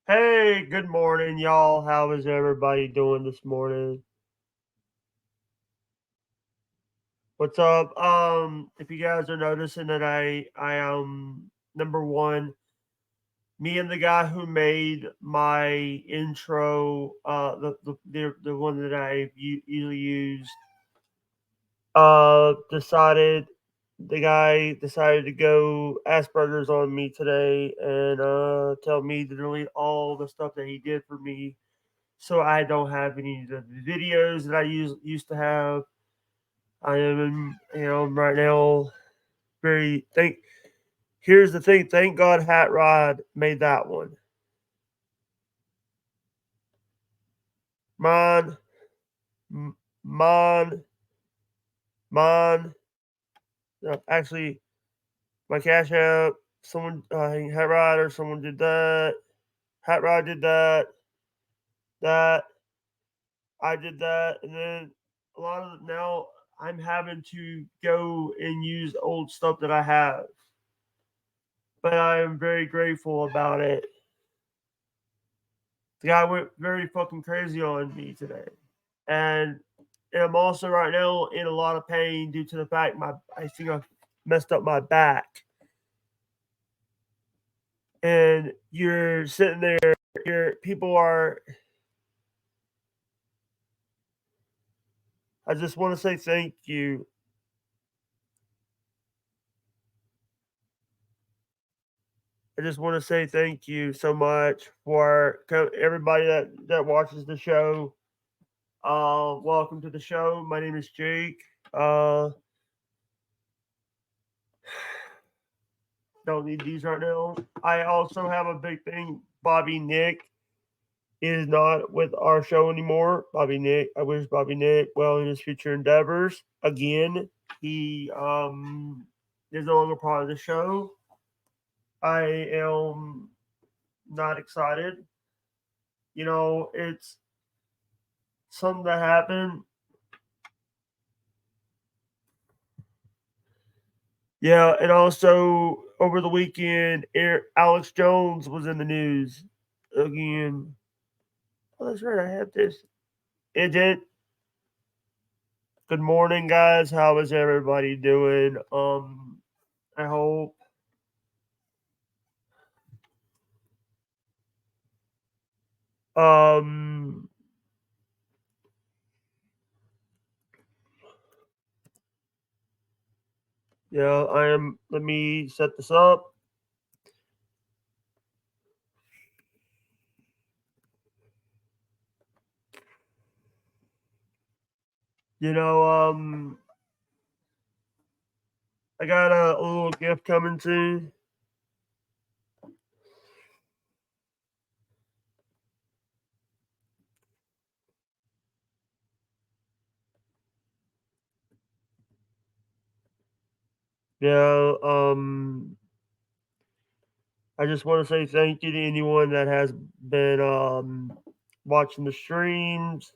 Hey, good morning, y'all. How is everybody doing this morning? What's up? If you guys are noticing that I am number one, me and the guy who made my intro, the one that usually use, decided the guy decided to go Asperger's on me today and tell me to delete all the stuff that he did for me so I don't have any of the videos that I used to have. I am, right now very thank. Here's the thing. Thank God, Hat Rod made that one. Mine, m- mine, mine. Actually, my Cash App. Someone, Hat Rod or someone did that. Hat Rod did that. That I did that, and then a lot of now I'm having to go and use old stuff that I have, but I am very grateful about it. The guy went very fucking crazy on me today, and I'm also right now in a lot of pain due to the fact I think I messed up my back. And you're sitting there, people are. I just want to say thank you. I just want to say thank you so much for everybody that watches the show. Welcome to the show. My name is Jake. Uh, don't need these right now. I also have a big thing. Bobby Nick is not with our show anymore. Bobby Nick, I wish Bobby Nick well in his future endeavors. Again, he is no longer part of the show. I am not excited. It's something that happened. Yeah, and also over the weekend, Alex Jones was in the news again. Oh, that's right. I have this. It did. Good morning, guys. How is everybody doing? I hope. Um, yeah, I am. Let me set this up. You know, I got a little gift coming soon. Yeah, I just want to say thank you to anyone that has been watching the streams.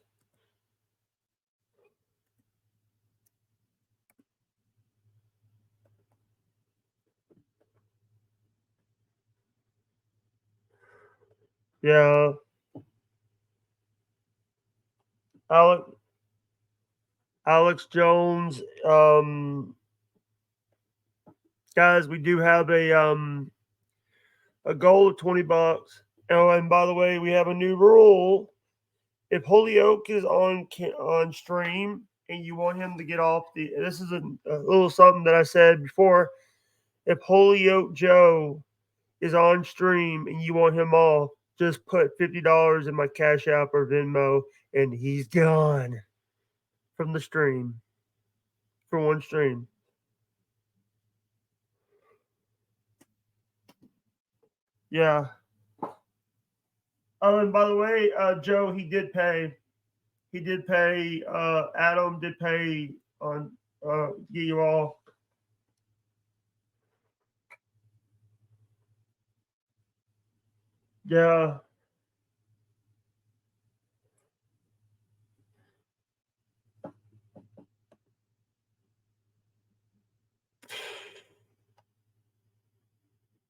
Yeah, Alex Alex Jones. Guys, we do have a goal of $20. Oh, and by the way, we have a new rule. If Holyoke is on stream and you want him to get off the, this is a little something that I said before. If Holyoke Joe is on stream and you want him off, just put $50 in my Cash App or Venmo, and he's gone from the stream for one stream. Yeah. Oh, and by the way, Joe, he did pay. He did pay. Adam did pay on get you all. Yeah,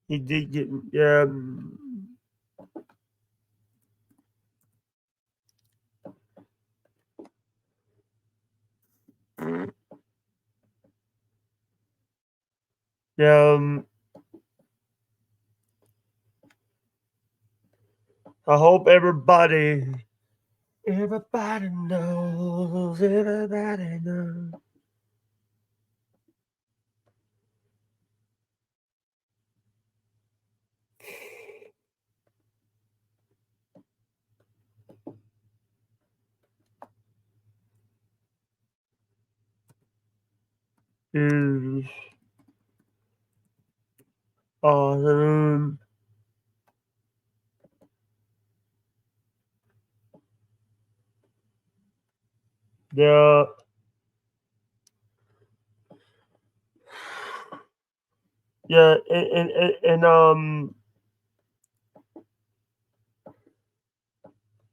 he did get. Yeah, I hope everybody knows. Everybody knows. Is awesome. Yeah. Yeah, and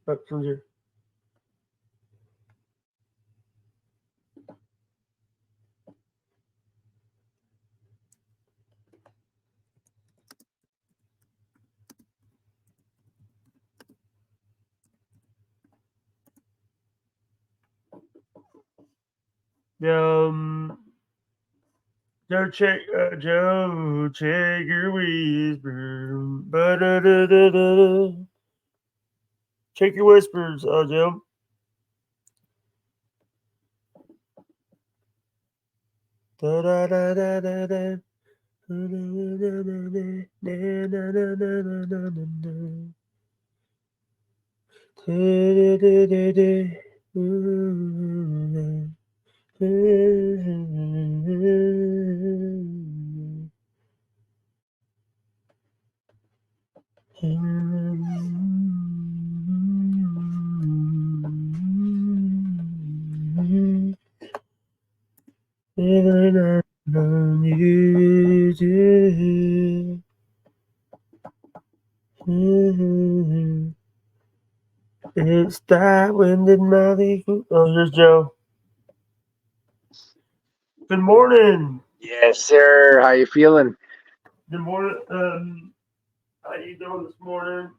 what comes here? Um, Joe, check your whisper. Ba-da-da-da-da-da. Check your whispers, Joe. Da-da-da-da-da-da. It's that wind in my. Oh, here's Joe. Good morning. Yes, sir. How you feeling? Good morning. How you doing this morning?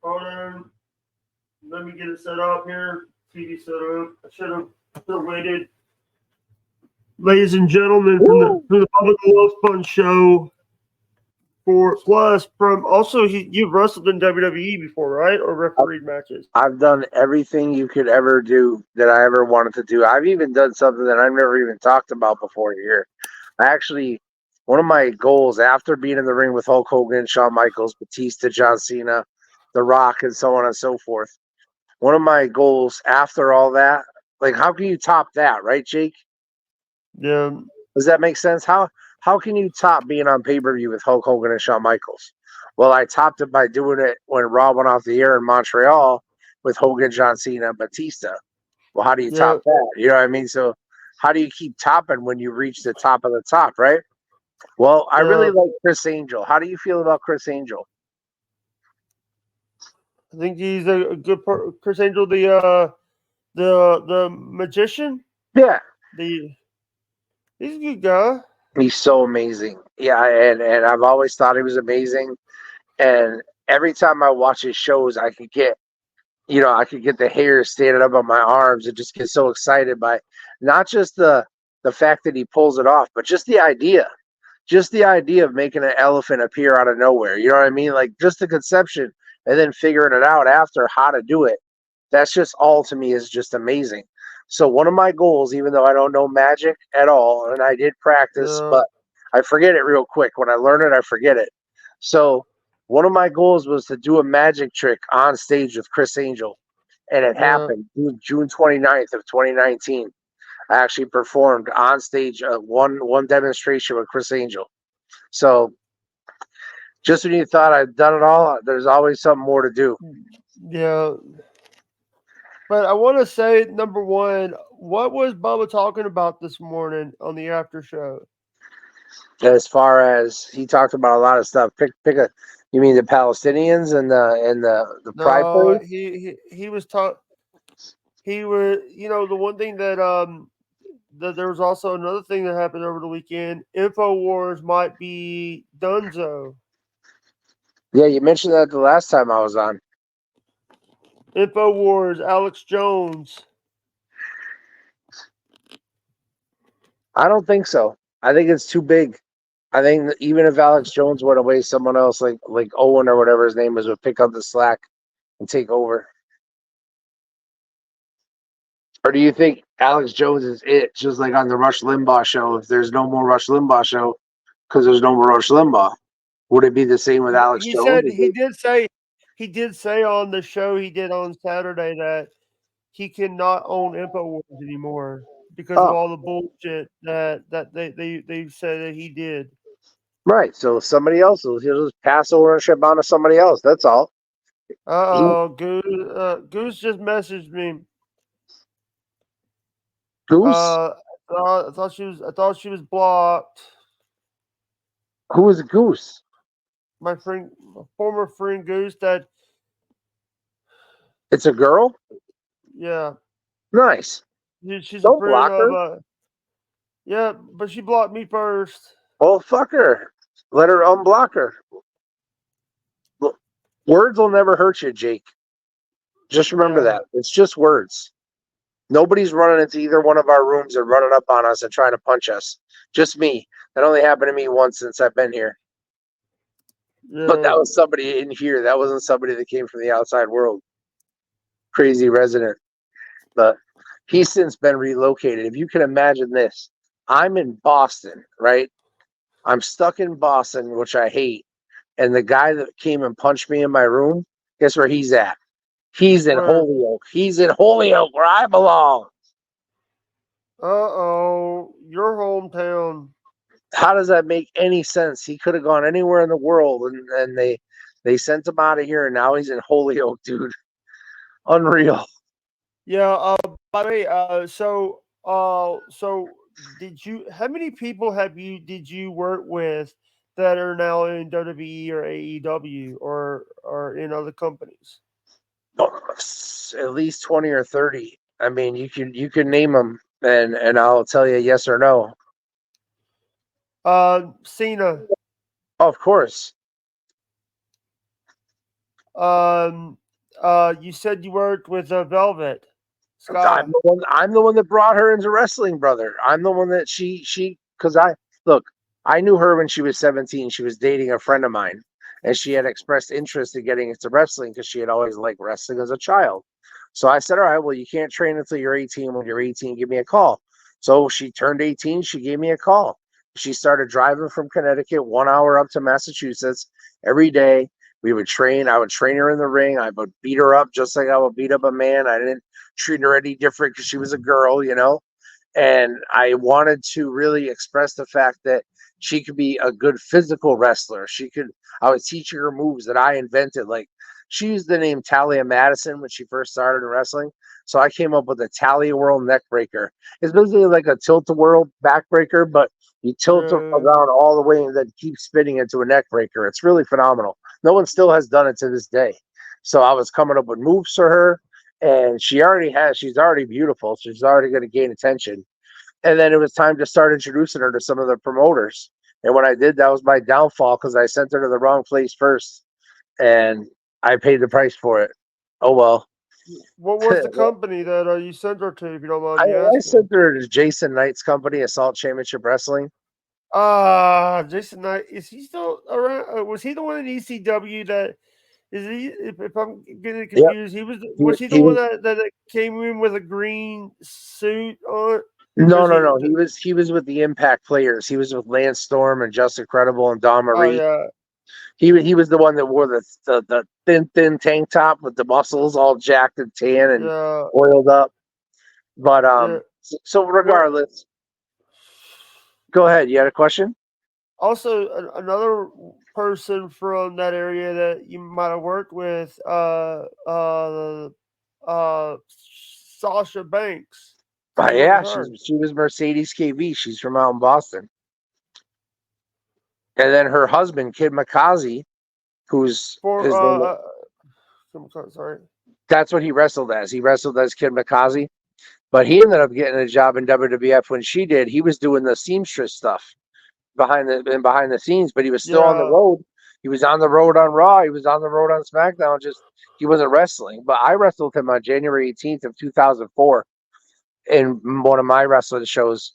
Hold on. Let me get it set up here. TV set up. I should have waited. Ladies and gentlemen, Woo! from the Public Love Fun Show. For plus from also you've wrestled in WWE before, right? Or refereed matches. I've done everything you could ever do that I ever wanted to do. I've even done something that I've never even talked about before here. I actually, one of my goals after being in the ring with Hulk Hogan, Shawn Michaels, Batista, John Cena, The Rock, and so on and so forth. One of my goals after all that, like, how can you top that, right, Jake? Yeah. Does that make sense? How can you top being on pay per view with Hulk Hogan and Shawn Michaels? Well, I topped it by doing it when Raw went off the air in Montreal with Hogan, John Cena, and Batista. Well, how do you Yeah. top that? You know what I mean? So, how do you keep topping when you reach the top of the top, right? Well, I really Yeah. like Chris Angel. How do you feel about Chris Angel? I think he's a good part. Chris Angel, the magician. Yeah, The He's a good guy. he's so amazing. Yeah, and I've always thought he was amazing. And every time I watch his shows, I could get the hair standing up on my arms and just get so excited by not just the fact that he pulls it off, but just the idea of making an elephant appear out of nowhere. You know what I mean? Like just the conception and then figuring it out after how to do it. That's just all to me is just amazing. So one of my goals, even though I don't know magic at all, and I did practice, Yeah. but I forget it real quick. When I learn it, I forget it. So one of my goals was to do a magic trick on stage with Chris Angel, and it Yeah. happened June 29th of 2019. I actually performed on stage one demonstration with Chris Angel. So just when you thought I'd done it all, there's always something more to do. Yeah. But I want to say number one, what was Bubba talking about this morning on the after show? As far as he talked about a lot of stuff. Pick a. You mean the Palestinians and the Pride No, Parade? he was talk. He was, the one thing that there was also another thing that happened over the weekend. Infowars might be Dunzo. Yeah, you mentioned that the last time I was on. Infowars, Alex Jones. I don't think so. I think it's too big. I think that even if Alex Jones went away, someone else like Owen or whatever his name is would pick up the slack and take over. Or do you think Alex Jones is it, just like on the Rush Limbaugh show? If there's no more Rush Limbaugh show because there's no more Rush Limbaugh, would it be the same with Alex He Jones? said he did say on the show he did on Saturday that he cannot own InfoWars anymore because of Oh, all the bullshit that they said that he did. right. So somebody else will he'll just pass ownership on to somebody else. That's all. Goose just messaged me. Goose? I thought she was blocked. Who is Goose? My former friend Goose. That It's a girl? yeah, Nice. she's a Don't friend block her. of. Yeah, but she blocked me first. Well, fuck her. Let her unblock her. Look, words will never hurt you, Jake. Just remember that. It's just words. Nobody's running into either one of our rooms and running up on us and trying to punch us. Just me. That only happened to me once since I've been here. Yeah. But that was somebody in here. That wasn't somebody that came from the outside world. Crazy resident. But he's since been relocated. If you can imagine this, I'm in Boston, right? I'm stuck in Boston, which I hate. And the guy that came and punched me in my room, guess where he's at? He's in Where? Holyoke. He's in Holyoke, where I belong. Your hometown. How does that make any sense? He could have gone anywhere in the world, and they sent him out of here, and now he's in Holyoke, dude. Unreal. Yeah. By the way, so did you? How many people did you work with that are now in WWE or AEW or in other companies? At least 20 or 30. I mean, you can name them, and I'll tell you yes or no. Cena. Of course. You said you worked with Velvet. Sky. I'm the one that brought her into wrestling, brother. I'm the one that she because I knew her when she was 17. She was dating a friend of mine, and she had expressed interest in getting into wrestling because she had always liked wrestling as a child. So I said, all right, well, you can't train until you're 18. When you're 18, give me a call. So she turned 18. She gave me a call. She started driving from Connecticut 1 hour up to Massachusetts every day. We would train. I would train her in the ring. I would beat her up just like I would beat up a man. I didn't treat her any different because she was a girl, you know. And I wanted to really express the fact that she could be a good physical wrestler. I was teaching her moves that I invented. Like, she used the name Talia Madison when she first started in wrestling. So I came up with a Talia World neck breaker. It's basically like a tilt-a-whirl backbreaker, but you tilt around all the way and then keep spinning into a neck breaker. It's really phenomenal. No one still has done it to this day. So I was coming up with moves for her, and she's already beautiful. So she's already going to gain attention. And then it was time to start introducing her to some of the promoters. And when I did, that was my downfall because I sent her to the wrong place first, and I paid the price for it. Oh well. What was the company that you sent her to? If you don't mind me asking. I sent her to Jason Knight's company, Assault Championship Wrestling. Jason Knight, is he still around? Was he the one in ECW that? Is he? If I'm getting confused, Yep. Was he the one that came in with a green suit on? No. He was with the Impact Players. He was with Lance Storm and Justin Credible and Don Marie. Oh, yeah. He was the one that wore the thin tank top with the muscles all jacked and tan and oiled up. But so regardless, go ahead. You had a question? Also, another person from that area that you might have worked with, Sasha Banks. Yeah, she was Mercedes KV. She's from out in Boston. And then her husband, Kid Makazi, sorry. That's what he wrestled as. He wrestled as Kid Makazi. But he ended up getting a job in WWF when she did. He was doing the seamstress stuff behind the scenes, but he was still on the road. He was on the road on Raw. He was on the road on SmackDown. Just he wasn't wrestling. But I wrestled him on January 18th of 2004 in one of my wrestling shows.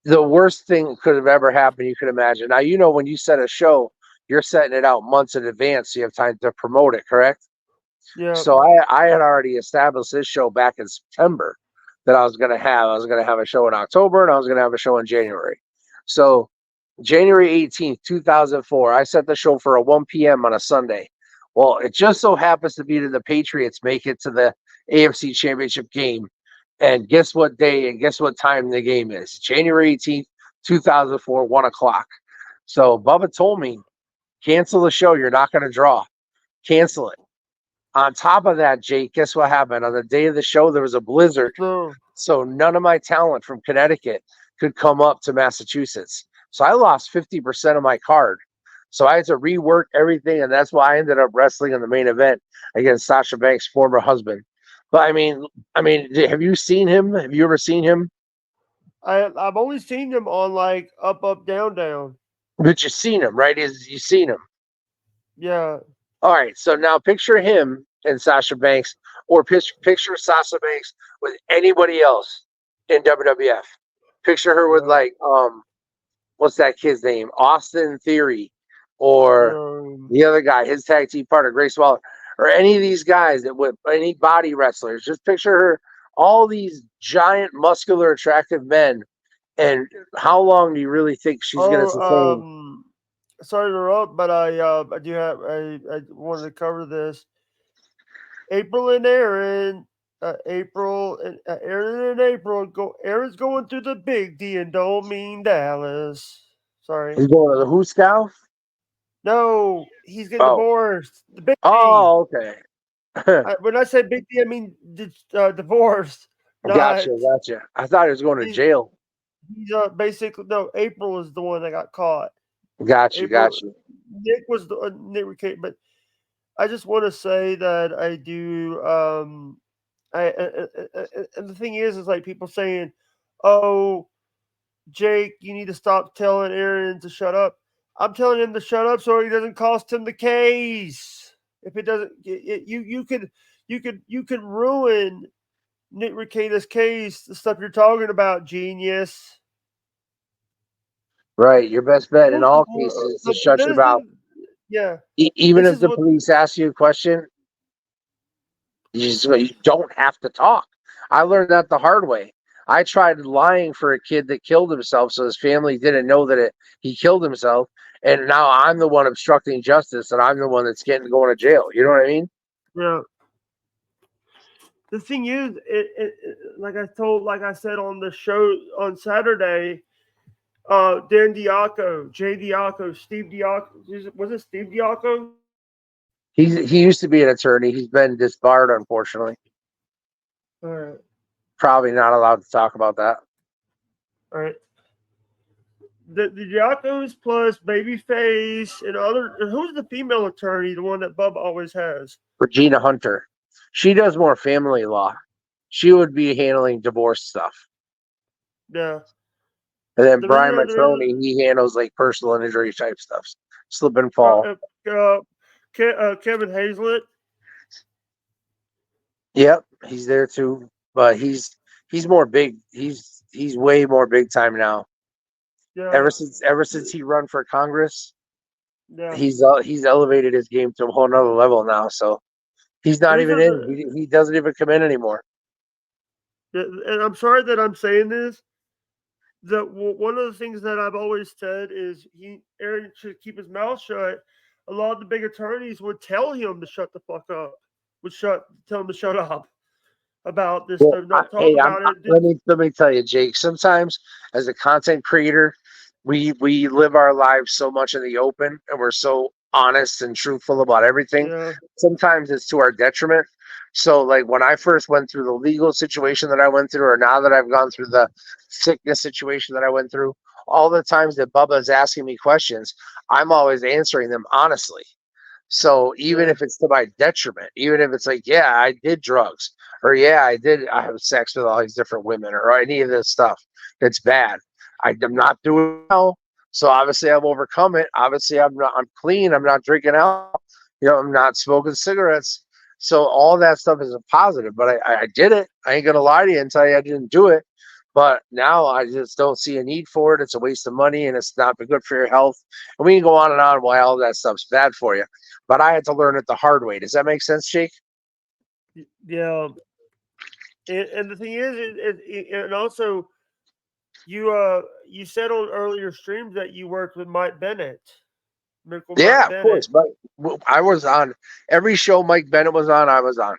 the worst thing that could have ever happened you could imagine. Now, you know, when you set a show, you're setting it out months in advance, so you have time to promote it, correct? Yeah. So I had already established this show back in September that I was going to have. I was going to have a show in October, and I was going to have a show in January. So January 18th, 2004, I set the show for a 1 p.m. on a Sunday. Well, it just so happens to be that the Patriots make it to the AFC Championship game. And guess what day and guess what time the game is? January 18th, 2004, 1 o'clock. So Bubba told me, cancel the show. You're not going to draw. Cancel it. On top of that, Jake, guess what happened? On the day of the show, there was a blizzard. So none of my talent from Connecticut could come up to Massachusetts. So I lost 50% of my card. So I had to rework everything, and that's why I ended up wrestling in the main event against Sasha Banks' former husband. But I mean, have you seen him? Have you ever seen him? I've only seen him on like Up, Up, Down, Down. But you've seen him, right? You seen him? Yeah. All right. So now picture him and Sasha Banks, or picture Sasha Banks with anybody else in WWF. Picture her with like what's that kid's name? Austin Theory, or the other guy, his tag team partner, Grace Waller, or any of these guys that would any body wrestlers. Just picture her, all these giant, muscular, attractive men. And how long do you really think she's going to sustain? Sorry to interrupt, but I do have I wanted to cover this. April and Aaron. Aaron and April Aaron's going to the Big D and don't mean Dallas. Sorry. He's going to the Who Scout? No, he's getting divorced. The Big D. Oh, okay. When I say Big D, I mean divorced. Gotcha. I thought he was going to jail. He's basically no. April is the one that got caught. Gotcha. Nick was the Nick, but I just want to say that I do. And the thing is like people saying, "Oh, Jake, you need to stop telling Aaron to shut up." I'm telling him to shut up so he doesn't cost him the case. If it doesn't, you could ruin Nick Rekieta's case. The stuff you're talking about, genius. Right, your best bet in all cases is to shut your mouth. Yeah. Even if the police ask you a question, you don't have to talk. I learned that the hard way. I tried lying for a kid that killed himself so his family didn't know that he killed himself, and now I'm the one obstructing justice, and I'm the one that's going to jail. You know what I mean? Yeah. The thing is, like I said on the show on Saturday, Dan Diaco, Jay Diaco, Steve Diaco, was it Steve Diaco? He used to be an attorney. He's been disbarred, unfortunately. All right. Probably not allowed to talk about that. All right. The Diacos plus Babyface and who's the female attorney, the one that Bubba always has? Regina Hunter. She does more family law. She would be handling divorce stuff. Yeah. And then Brian Matroni, he handles like personal injury type stuff. Slip and fall. Kevin Hazlett. Yep, he's there too. But he's more big. He's way more big time now. Yeah. Ever since he run for Congress, yeah, he's elevated his game to a whole nother level now. So he's not even in. He doesn't even come in anymore. And I'm sorry that I'm saying this. One of the things that I've always said is Aaron should keep his mouth shut. A lot of the big attorneys would tell him to shut the fuck up. Tell him to shut up about this stuff. Not talk about it. Let me tell you, Jake. Sometimes as a content creator, we live our lives so much in the open, and we're so honest and truthful about everything. Yeah. Sometimes it's to our detriment. So like when I first went through the legal situation that I went through, or now that I've gone through the sickness situation that I went through, all the times that Bubba is asking me questions, I'm always answering them honestly. So even if it's to my detriment, even if it's like, yeah, I did drugs, or yeah, I have sex with all these different women, or any of this stuff that's bad, I'm not doing well. So obviously I've overcome it. Obviously I'm clean. I'm not drinking alcohol. I'm not smoking cigarettes. So all that stuff is a positive, but I did it. I ain't going to lie to you and tell you I didn't do it. But now I just don't see a need for it. It's a waste of money and it's not good for your health. And we can go on and on why all that stuff's bad for you. But I had to learn it the hard way. Does that make sense, Jake? Yeah. And the thing is, and also you said on earlier streams that you worked with Mike Bennett, Miracle Yeah, Mike of course. Bennett. But I was on every show Mike Bennett was on, I was on.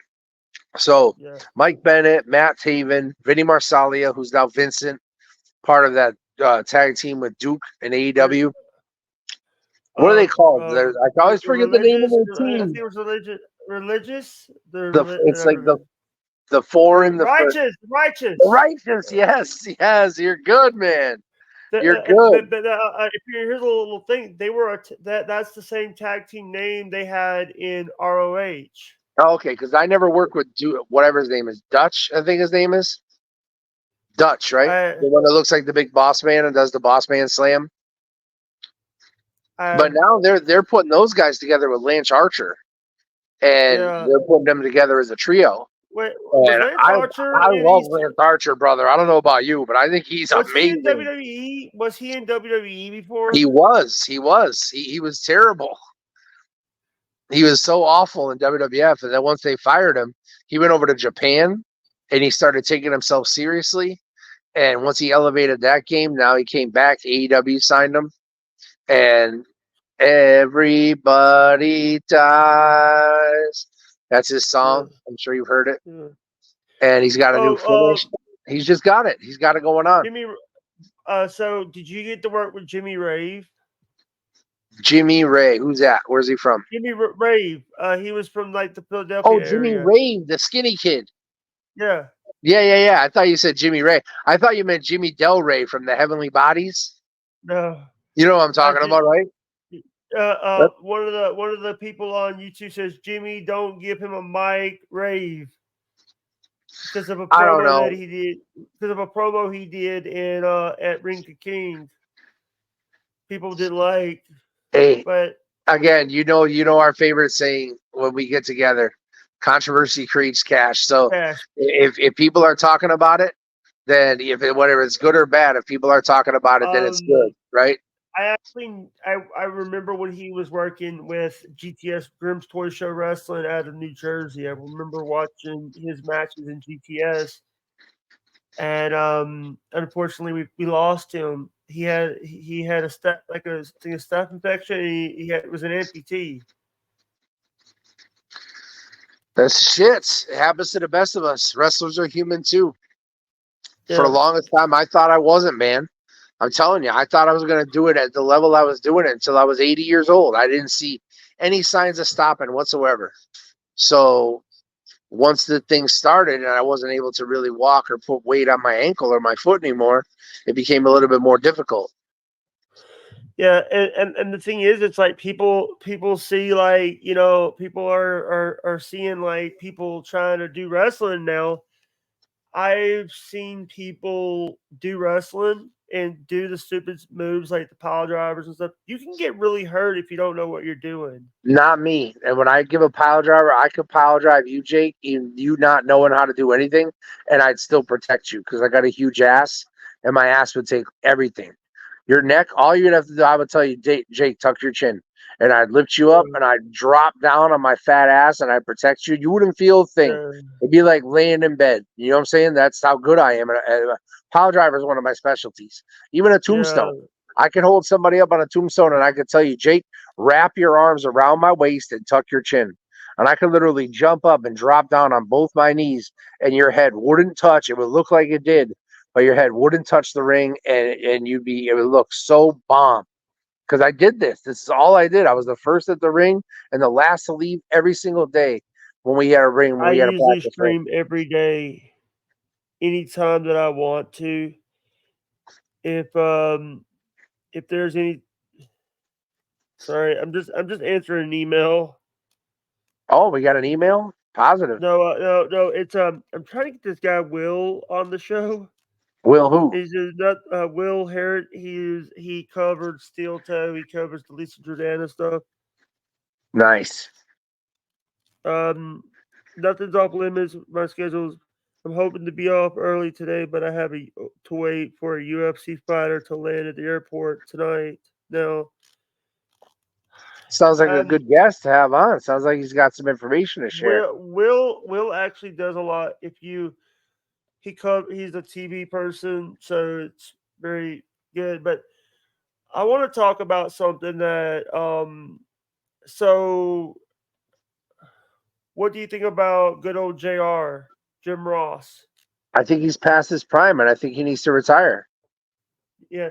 So Yeah. Mike Bennett, Matt Taven, Vinny Marsalia, who's now Vincent, part of that tag team with Duke and AEW. What are they called? I always forget the name of Religious. their I think team. it was religious. Religious. It's like the four in the first. righteous. Righteous. Righteous, yes. You're good, man. You're good. But here's a little thing. They were that's the same tag team name they had in ROH. Oh, okay, because I never worked with whatever his name is. Dutch, I think his name is. Dutch, right? The one that looks like the big boss man and does the boss man slam. But now they're putting those guys together with Lance Archer. And they're putting them together as a trio. Wait, I love Lance Archer, brother. I don't know about you, but I think he's amazing. Was he in WWE? Was he in WWE before? He was. He was terrible. He was so awful in WWF, and then once they fired him, he went over to Japan, and he started taking himself seriously. And once he elevated that game, now he came back. AEW signed him, and everybody dies. That's his song. Yeah. I'm sure you've heard it. Yeah. And he's got a new finish. He's just got it. He's got it going on. So did you get to work with Jimmy Rave? Jimmy Ray. Who's that? Where's he from? Jimmy Rave. He was from like the Philadelphia area. Jimmy Rave, the skinny kid. Yeah. Yeah. I thought you said Jimmy Ray. I thought you meant Jimmy Del Rey from the Heavenly Bodies. No. You know what I'm talking about, right? One of the people on YouTube says, Jimmy, don't give him a mic, Rave. Because of a promo that he did. Because of a promo he did in at Ring of Kings. People didn't like. Hey, but again, you know our favorite saying when we get together: controversy creates cash. So if people are talking about it, then whether it's good or bad, if people are talking about it, then it's good, right? I remember when he was working with GTS Grimm's Toy Show Wrestling out of New Jersey. I remember watching his matches in GTS, and unfortunately we lost him. He had a staph infection. It was an amputee. That's shit. It happens to the best of us. Wrestlers are human too. Yeah. For the longest time, I thought I wasn't, man. I'm telling you, I thought I was going to do it at the level I was doing it until I was 80 years old. I didn't see any signs of stopping whatsoever. So once the thing started and I wasn't able to really walk or put weight on my ankle or my foot anymore, it became a little bit more difficult. Yeah, and the thing is, it's like people see, like, you know, people are seeing like people trying to do wrestling now. I've seen people do wrestling and do the stupid moves like the pile drivers and stuff. You can get really hurt if you don't know what you're doing. Not me. And when I give a pile driver, I could pile drive you, Jake, you not knowing how to do anything, and I'd still protect you because I got a huge ass, and my ass would take everything. Your neck, all you'd have to do, I would tell you, Jake, tuck your chin. And I'd lift you up and I'd drop down on my fat ass and I'd protect you. You wouldn't feel a thing. It'd be like laying in bed. You know what I'm saying? That's how good I am. And pile driver is one of my specialties. Even a tombstone. Yeah. I could hold somebody up on a tombstone and I could tell you, Jake, wrap your arms around my waist and tuck your chin. And I could literally jump up and drop down on both my knees and your head wouldn't touch. It would look like it did, but your head wouldn't touch the ring and it would look so bomb. Because I did this. This is all I did. I was the first at the ring and the last to leave every single day when we had a ring. I usually stream every day, anytime that I want to. If there's any, sorry, I'm just answering an email. Oh, we got an email? Positive. No. It's I'm trying to get this guy Will on the show. Will who? He's not Will Harrod. He covered Steel Toe. He covers the Lisa Jordana stuff. Nice. Nothing's off limits. My schedule's I'm hoping to be off early today, but I have to wait for a UFC fighter to land at the airport tonight. Now, Sounds like a I'm good guest to have on. Sounds like he's got some information to share. Will actually does a lot. If you he's a TV person, so it's very good. But I want to talk about something that so what do you think about good old JR, Jim Ross? I think he's past his prime, and I think he needs to retire. Yeah.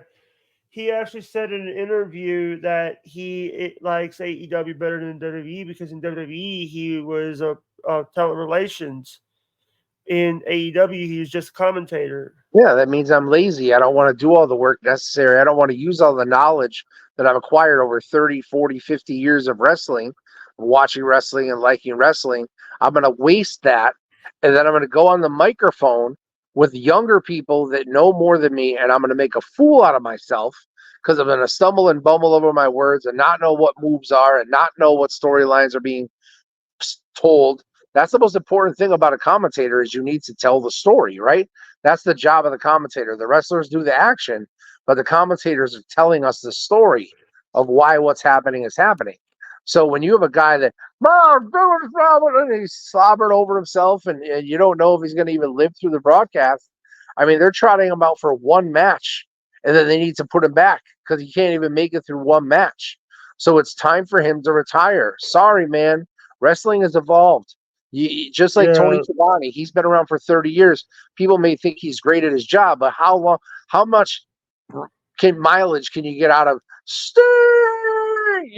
He actually said in an interview that he likes AEW better than WWE because in WWE he was a talent relations. In AEW he was just a commentator. Yeah, that means I'm lazy. I don't want to do all the work necessary. I don't want to use all the knowledge that I've acquired over 30, 40, 50 years of wrestling, watching wrestling and liking wrestling. I'm going to waste that. And then I'm going to go on the microphone with younger people that know more than me. And I'm going to make a fool out of myself because I'm going to stumble and bumble over my words and not know what moves are and not know what storylines are being told. That's the most important thing about a commentator is you need to tell the story, right? That's the job of the commentator. The wrestlers do the action, but the commentators are telling us the story of why what's happening is happening. So when you have a guy that and he's slobbering over himself and you don't know if he's going to even live through the broadcast, I mean, they're trotting him out for one match and then they need to put him back because he can't even make it through one match. So it's time for him to retire. Sorry, man. Wrestling has evolved. Just like Tony Yeah, Schiavone, he's been around for 30 years. People may think he's great at his job, but how much mileage can you get out of Sting?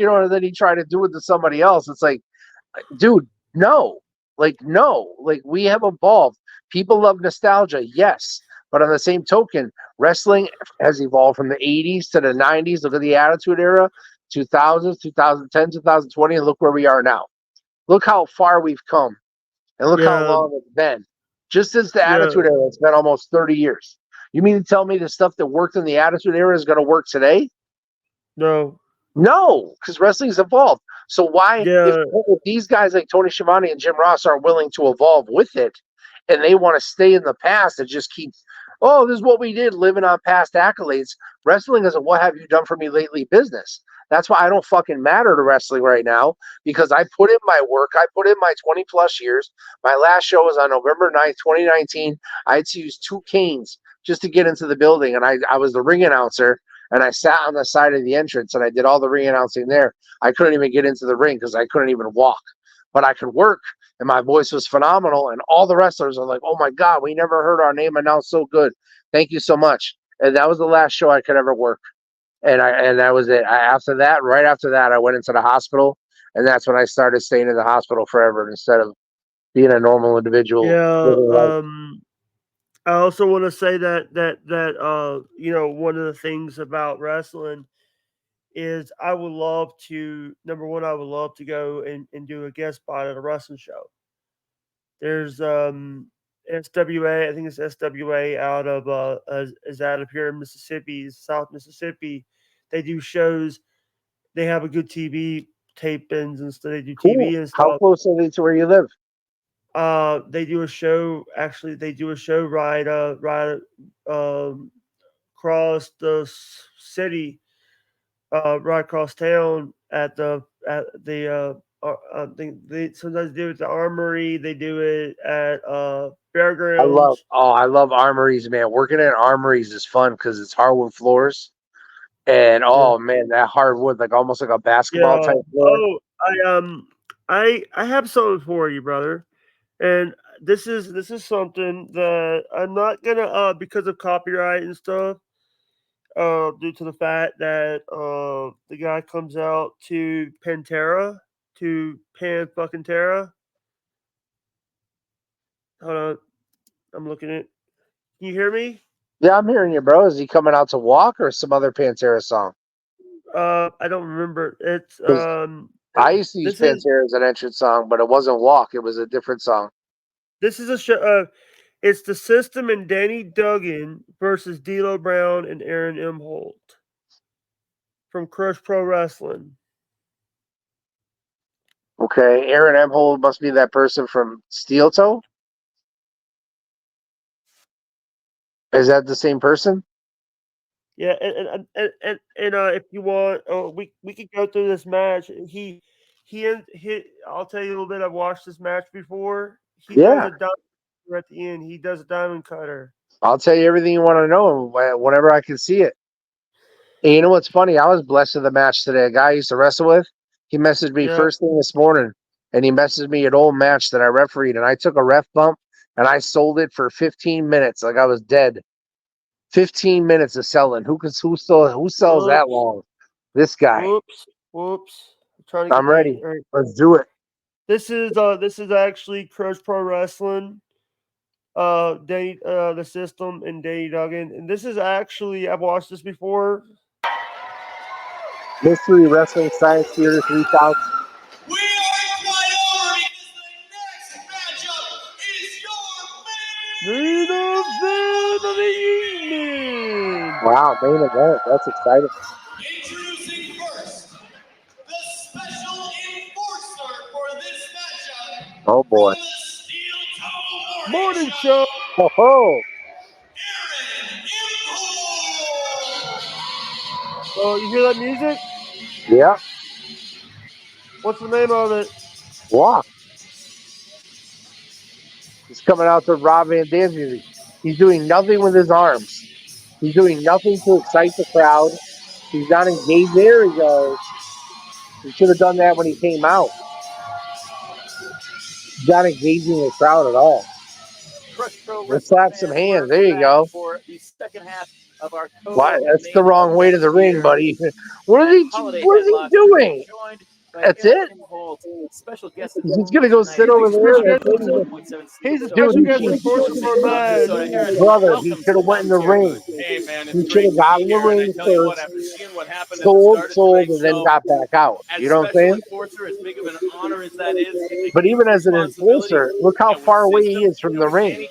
And then he tried to do it to somebody else. It's like, dude, no. No. We have evolved. People love nostalgia, yes. But on the same token, wrestling has evolved from the 80s to the 90s. Look at the Attitude Era, 2000s, 2010, 2020, and look where we are now. Look how far we've come, and look how yeah, long it's been. Just since the yeah. Attitude Era, it's been almost 30 years. You mean to tell me the stuff that worked in the Attitude Era is going to work today? No, No, because wrestling's evolved. So why, if yeah, these guys like Tony Schiavone and Jim Ross aren't willing to evolve with it, and they want to stay in the past and just keep, oh, this is what we did, living on past accolades. Wrestling is a what have you done for me lately business. That's why I don't fucking matter to wrestling right now because I put in my work. I put in my 20 plus years. My last show was on November 9th, 2019. I had to use 2 canes just to get into the building, and I was the ring announcer. And I sat on the side of the entrance and I did all the ring announcing there. I couldn't even get into the ring because I couldn't even walk, but I could work and my voice was phenomenal. And all the wrestlers are like, oh my God, we never heard our name announced so good. Thank you so much. And that was the last show I could ever work. And that was it. Right after that, I went into the hospital and that's when I started staying in the hospital forever instead of being a normal individual yeah. living life. I also want to say that one of the things about wrestling is I would love to number one, I would love to go and do a guest spot at a wrestling show. There's SWA, I think it's SWA out of is out of here in Mississippi, South Mississippi. They do shows. They have a good TV tapings and stuff. They do Cool. TV and How stuff. close are they to where you live? They do a show. Actually, they do a show right across the city, right across town at the. I think they sometimes do it at the Armory. They do it at Fairgrounds. I love armories, man. Working at armories is fun because it's hardwood floors. And Yeah, oh man, that hardwood, like almost like a basketball yeah. type floor. Oh, I have something for you, brother. And this is something that I'm not gonna because of copyright and stuff. Due to the fact that the guy comes out to Pantera to Pan fucking Terra. Hold on, I'm looking at. Can you hear me? Yeah, I'm hearing you, bro. Is he coming out to walk or some other Pantera song? I don't remember. It's Because I used to use this is Pantera as an entrance song, but it wasn't Walk. It was a different song. this is a show. It's the System and Danny Duggan versus D'Lo Brown and Aaron Imholt from Crush Pro Wrestling. Okay, Aaron Emhold must be that person from Steel Toe. Is that the same person? Yeah, and if you want, we could go through this match. He I'll tell you a little bit. I've watched this match before. He does Yeah. a diamond cutter at the end. He does a diamond cutter. I'll tell you everything you want to know whenever I can see it. And you know what's funny? I was blessed with the match today. A guy I used to wrestle with, he messaged me Yeah. first thing this morning, and he messaged me an old match that I refereed, and I took a ref bump, and I sold it for 15 minutes like I was dead. 15 minutes of selling. Who sells that long? This guy. Whoops. I'm trying to I'm get ready. right. Let's do it. This is actually Crush Pro Wrestling. The System and Danny Duggan, and this is actually I've watched this before. Mystery Wrestling Science Theater 3000. We are quite over because the next matchup is your Main event of the evening. Wow, main event. That's exciting. Introducing first, the special enforcer for this matchup. Oh boy. From the Steel Toe Morning show. Oh, Aaron Impulse. Oh, you hear that music? yeah. What's the name of it? Walk. He's coming out to Rob Van Dam's music. He's doing nothing with his arms. He's doing nothing to excite the crowd. He's not engaged. There he goes. He should have done that when he came out. He's not engaging the crowd at all. Let's slap some hands. There you go. For the second half of our Why? That's the wrong way to the ring, buddy. What is he doing? That's it. Special guest. He's gonna go sit over there. He's a special guest enforcer for match. Brother, he should have went in the ring. Hey man, He should have got in the ring first, after seeing what happened, sold, and then got back out. You know what I'm saying? Enforcer, as big of an honor as that is, But even as an enforcer, look how far away he is from the ring.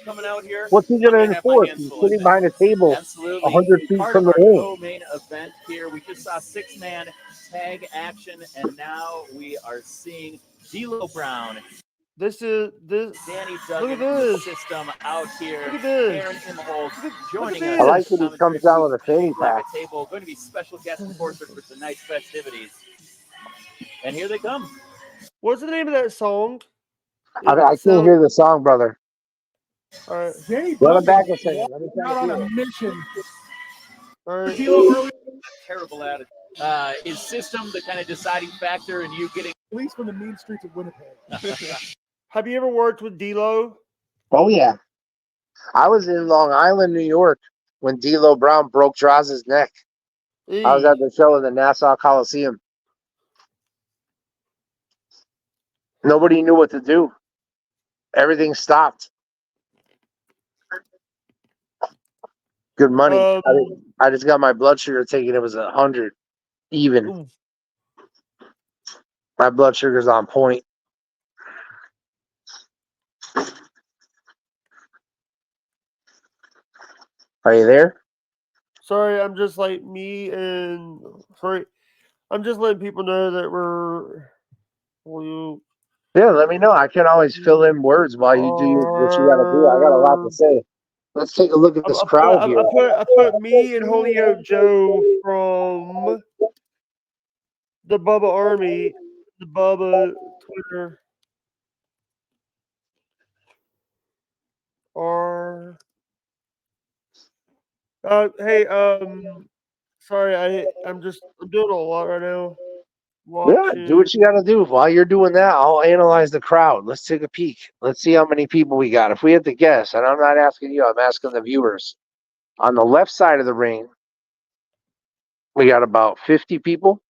What's he gonna enforce? He's sitting behind a table 100 feet from the ring. Main event here. We just saw 6-man tag action, and now we are seeing D'Lo Brown. This. Danny Duggan, Look at this. System out here. Look at this. Aaron Imholt joining at us. this. I like that he comes down with a fanny pack. Table, going to be special guest enforcer for tonight's festivities. And here they come. What's the name of that song? I can't hear the song, brother. All right. Run it back a second. Let me try Not to on hear a it. mission. All right. Terrible at it. Is System the kind of deciding factor in you getting? At least from the mean streets of Winnipeg. Have you ever worked with D'Lo? Oh yeah, I was in Long Island, New York, when D'Lo Brown broke Droz's neck. I was at the show in the Nassau Coliseum. Nobody knew what to do. Everything stopped. Good money. I just got my blood sugar taken. It was 100 even. Ooh. My blood sugar's on point. Are you there? Sorry, I'm just like me and sorry. I'm just letting people know that we're. Yeah, let me know. I can always fill in words while you do what you got to do. I got a lot to say. Let's take a look at this crowd here. I put me and Holyoke Joe from the Bubba Army, the Bubba Twitter. Hey, sorry, I'm doing a lot right now. Yeah, do what you got to do. While you're doing that, I'll analyze the crowd. Let's take a peek. Let's see how many people we got. If we had to guess, and I'm not asking you, I'm asking the viewers. On the left side of the ring, we got about 50 people.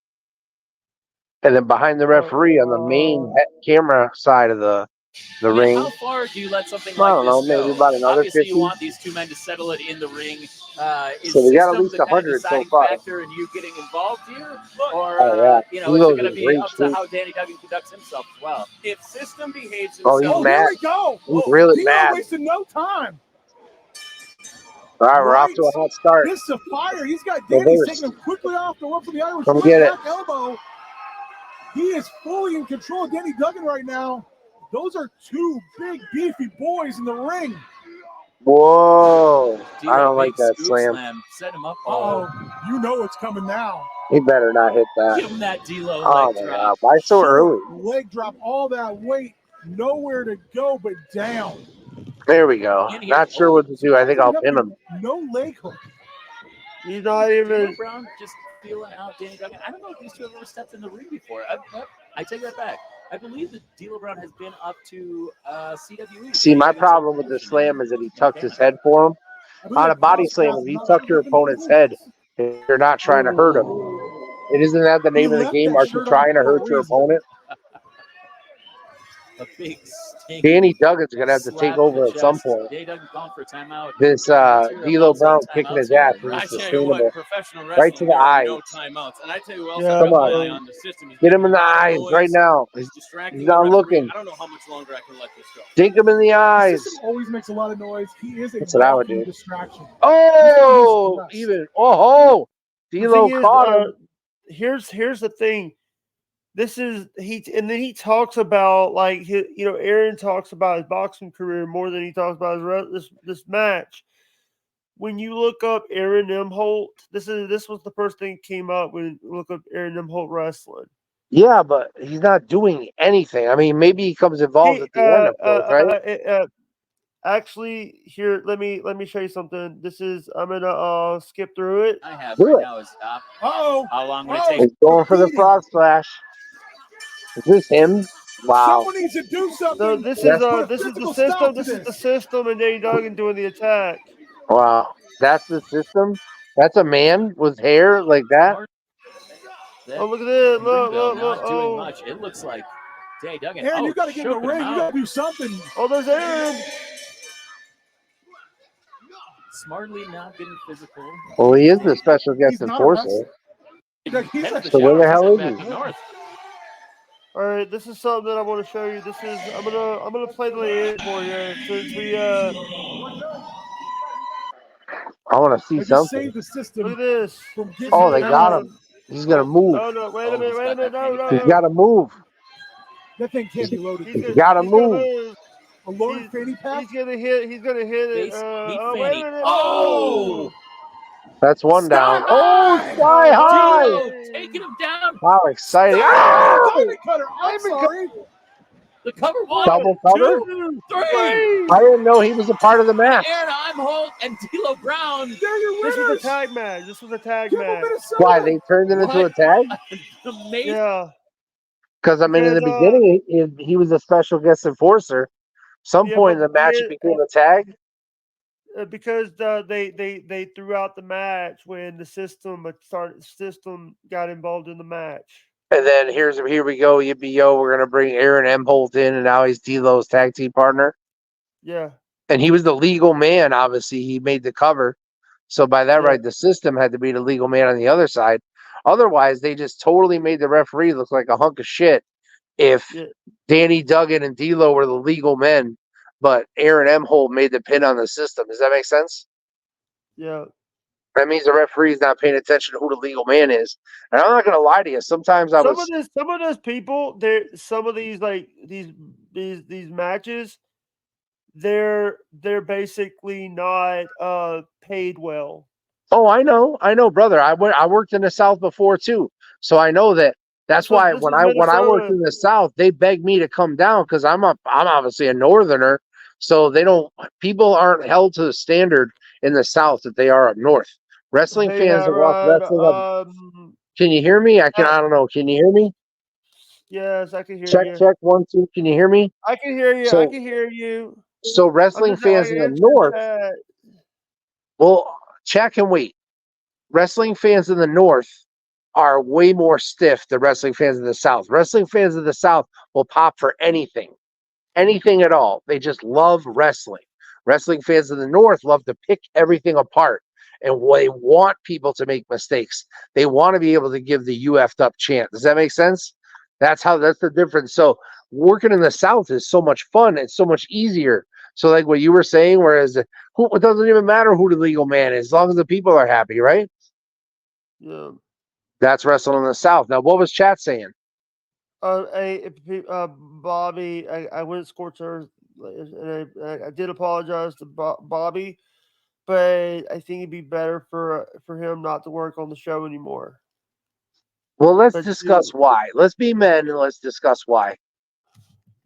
And then behind the referee on the main camera side of the ring. How far do you let something I don't like know, this maybe go? about another Obviously, 50. you want these two men to settle it in the ring. Is So we got at System least the kind of 100 so deciding far. factor in you getting involved here? Or, Oh, yeah. you know, is it going to He's be great, up to too. how Danny Duggan conducts himself as well? If System behaves Oh, himself... he's Here mad. we go. He's really D'Lo mad. wasted no time. All right, we're off to a hot start. This is a fire. He's got Danny Reversed. taking him quickly off the rope from the Irish Come whip get it. back elbow. He is fully in control of Danny Duggan right now. Those are two big, beefy boys in the ring. Whoa. I D'Lo, don't like big that scoop slam. Set him up. Oh, you know it's coming now. He better not hit that. Give him that D'Lo Oh leg my drop. God. Why so early? Leg drop, all that weight, nowhere to go but down. There we go. In here. Not sure what to do. I think I'll pin him. No leg hook. He's not D'Lo even. Brown just feeling out Danny Duggan. I don't know if these two have ever stepped in the ring before. I take that back. I believe that D'Lo Brown has been up to CWE. See, my problem with the slam is that he tucks his head for him. On a body slam, if you tuck your opponent's head, you're not trying to hurt him. It isn't that the name of the game? Aren't you trying to hurt your opponent? A big stink. Danny Duggan's gonna have to slap take in the over at some chest. point. Danny Duggan calling for a timeout. This D'Lo Brown kicking his ass I is tell you sustainable. what, professional Right wrestling, to the there are eyes. no timeouts. And I tell you what else Yeah, I've got Come my on. eye on the system. Is Get him in the making a lot of eyes noise. right now. He's distracting He's the not referee. looking. I don't know how much longer I can let this go. Dink him in the The eyes. system always makes a lot of noise. He is a That's what I would walking do. distraction. Oh, even The D'Lo thing is, caught him. here's the thing. This is and then he talks about like Aaron talks about his boxing career more than he talks about this match. When you look up Aaron Emholt, this was the first thing that came up when you look up Aaron Emholt wrestling. Yeah, but he's not doing anything. I mean, maybe he comes involved at the end, of course, right? Actually, here let me show you something. This is I'm gonna skip through it. I have Do right it. now is stop. Uh-oh. How long would it Oh. take? He's going for the frog splash. Is this him? Wow. Someone needs to do something. So this That's- is this is the system. This is the system, and Danny Duggan doing the attack. Wow. That's the system? That's a man with hair like that? Oh, look at this! Look, Look! not doing Oh, much. It looks like Danny Duggan. Aaron, you got to get in the choking him ring. You out. got to do something. oh, there's Aaron. Smartly not getting physical. Well, he is the special guest He's not a enforcer. Like, he's Head like- to the So where the showers. hell He's is headed he? back north. All right, this is something that I want to show you. This is I'm gonna play the end for you since we I want to see They just something. saved the system look at this. from getting Oh, they got out. him. He's going to move. Oh no! Wait a Oh, minute! he's Wait a got minute! that No! No! He's no. got to move. That thing can't be loaded. He's gotta he's gonna move. A loaded fanny pack. He's gonna hit. He's gonna hit it. Face, Oh, meat wait fanny. a minute! Oh! That's one down. Sky Oh, high! sky high. D'Lo taking him down. How exciting. Ah! Ah! Diamond cutter. I'm Diamond sorry. The cover one, Double cover? 2, 3. I didn't know he was a part of the match. Aaron Imholt and D'Lo Brown. They're your This was winners. a tag match. This was a tag Give them match. Minnesota. Why, they turned it into a tag? Amazing. Yeah. Because, I mean, in the Because, beginning, he was a special guest enforcer. Some Yeah, point in the but match, yeah, it became a tag. Because they threw out the match when the system got involved in the match. And then here we go, yippee yo, we're gonna bring Aaron Emholt in, and now he's D'Lo's tag team partner. Yeah. And he was the legal man. Obviously, he made the cover, so by that Yeah. right, the system had to be the legal man on the other side. Otherwise, they just totally made the referee look like a hunk of shit. If Yeah. Danny Duggan and D'Lo were the legal men, but Aaron Emholt made the pin on the system. Does that make sense? Yeah. That means the referee's not paying attention to who the legal man is. And I'm not gonna lie to you. Sometimes Some of those people, some of these like these matches, they're basically not paid well. Oh, I know, brother. I worked in the South before too, so I know that. That's This was- why this when was I worked Minnesota. in the South, they begged me to come down because I'm obviously a Northerner, so people aren't held to the standard in the South that they are up north. Wrestling Hey, fans that watch Rod, wrestling up. Can you hear me? I don't know. Can you hear me? yes, I can hear Check, you. check, 1, 2. Can you hear me? I can hear you. So- I can hear you. So wrestling fans in the North. Well, check and wait. Wrestling fans in the North are way more stiff than wrestling fans in the South. Wrestling fans in the South will pop for anything at all. They just love wrestling. Wrestling fans in the North love to pick everything apart, and they want people to make mistakes. They want to be able to give the "UF'd up" chant. Does that make sense? That's the difference. So working in the South is so much fun. It's so much easier. So like what you were saying, whereas it doesn't even matter who the legal man is, as long as the people are happy, right? Yeah. That's wrestling in the South. Now, what was chat saying? Bobby, I went scorched earth and I did apologize to Bobby, but I think it'd be better for him not to work on the show anymore. Well, let's But discuss why. Let's be men and let's discuss why.